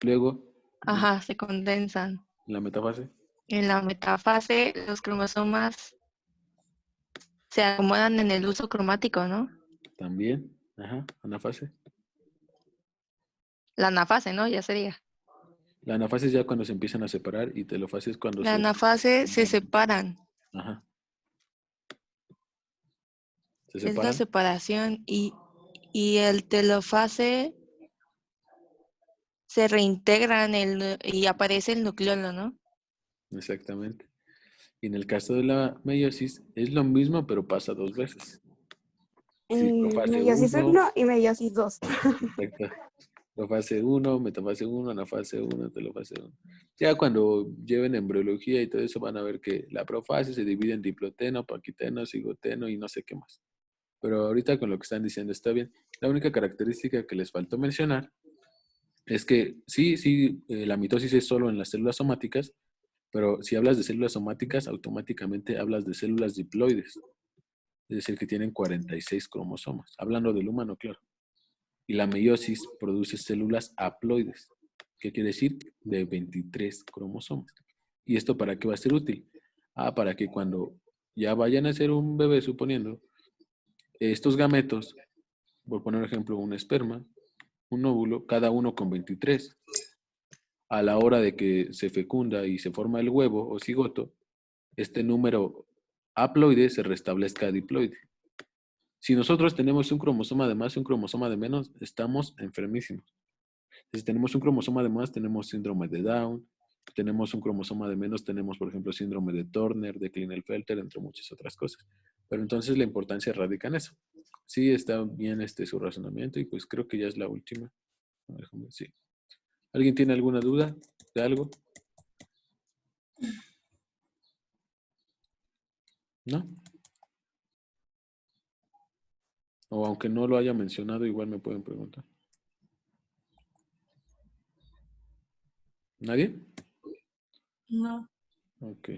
Luego, Ajá, se condensan. en la metafase, En la metafase, los cromosomas se acomodan en el uso cromático, ¿no? también. Ajá, anafase. La anafase, ¿no? Ya sería. La anafase es ya cuando se empiezan a separar y telofase es cuando La se... anafase se separan. Ajá, se Es la separan. separación y el telofase se reintegran y aparece el nucleolo, ¿no? Exactamente. Y en el caso de la meiosis es lo mismo, pero pasa dos veces. Sí, En fase meiosis 1, 1 y meiosis 2. exacto. Fase 1, metafase 1, anafase 1, telofase 1. Ya cuando lleven embriología y todo eso van a ver que la profase se divide en diploteno, paquiteno, cigoteno y no sé qué más. Pero ahorita con lo que están diciendo está bien. La única característica que les faltó mencionar es que sí, la mitosis es solo en las células somáticas, pero si hablas de células somáticas, automáticamente hablas de células diploides, es decir, que tienen 46 cromosomas. Hablando del humano, claro. Y la meiosis produce células haploides. ¿Qué quiere decir? De 23 cromosomas. ¿Y esto para qué va a ser útil? Ah, para que cuando ya vayan a ser un bebé, suponiendo, estos gametos, por poner un ejemplo, un esperma, un óvulo, cada uno con 23, a la hora de que se fecunda y se forma el huevo o cigoto, este número haploide se restablezca a diploide. Si nosotros tenemos un cromosoma de más y un cromosoma de menos, estamos enfermísimos. Si tenemos un cromosoma de más, tenemos síndrome de Down. Tenemos un cromosoma de menos, tenemos, por ejemplo, síndrome de Turner, de Klinefelter, entre muchas otras cosas. Pero entonces la importancia radica en eso. Sí, está bien su razonamiento y pues creo que ya es la última. Sí. ¿Alguien tiene alguna duda de algo? ¿No? O aunque no lo haya mencionado, igual me pueden preguntar. ¿Nadie? No. Ok.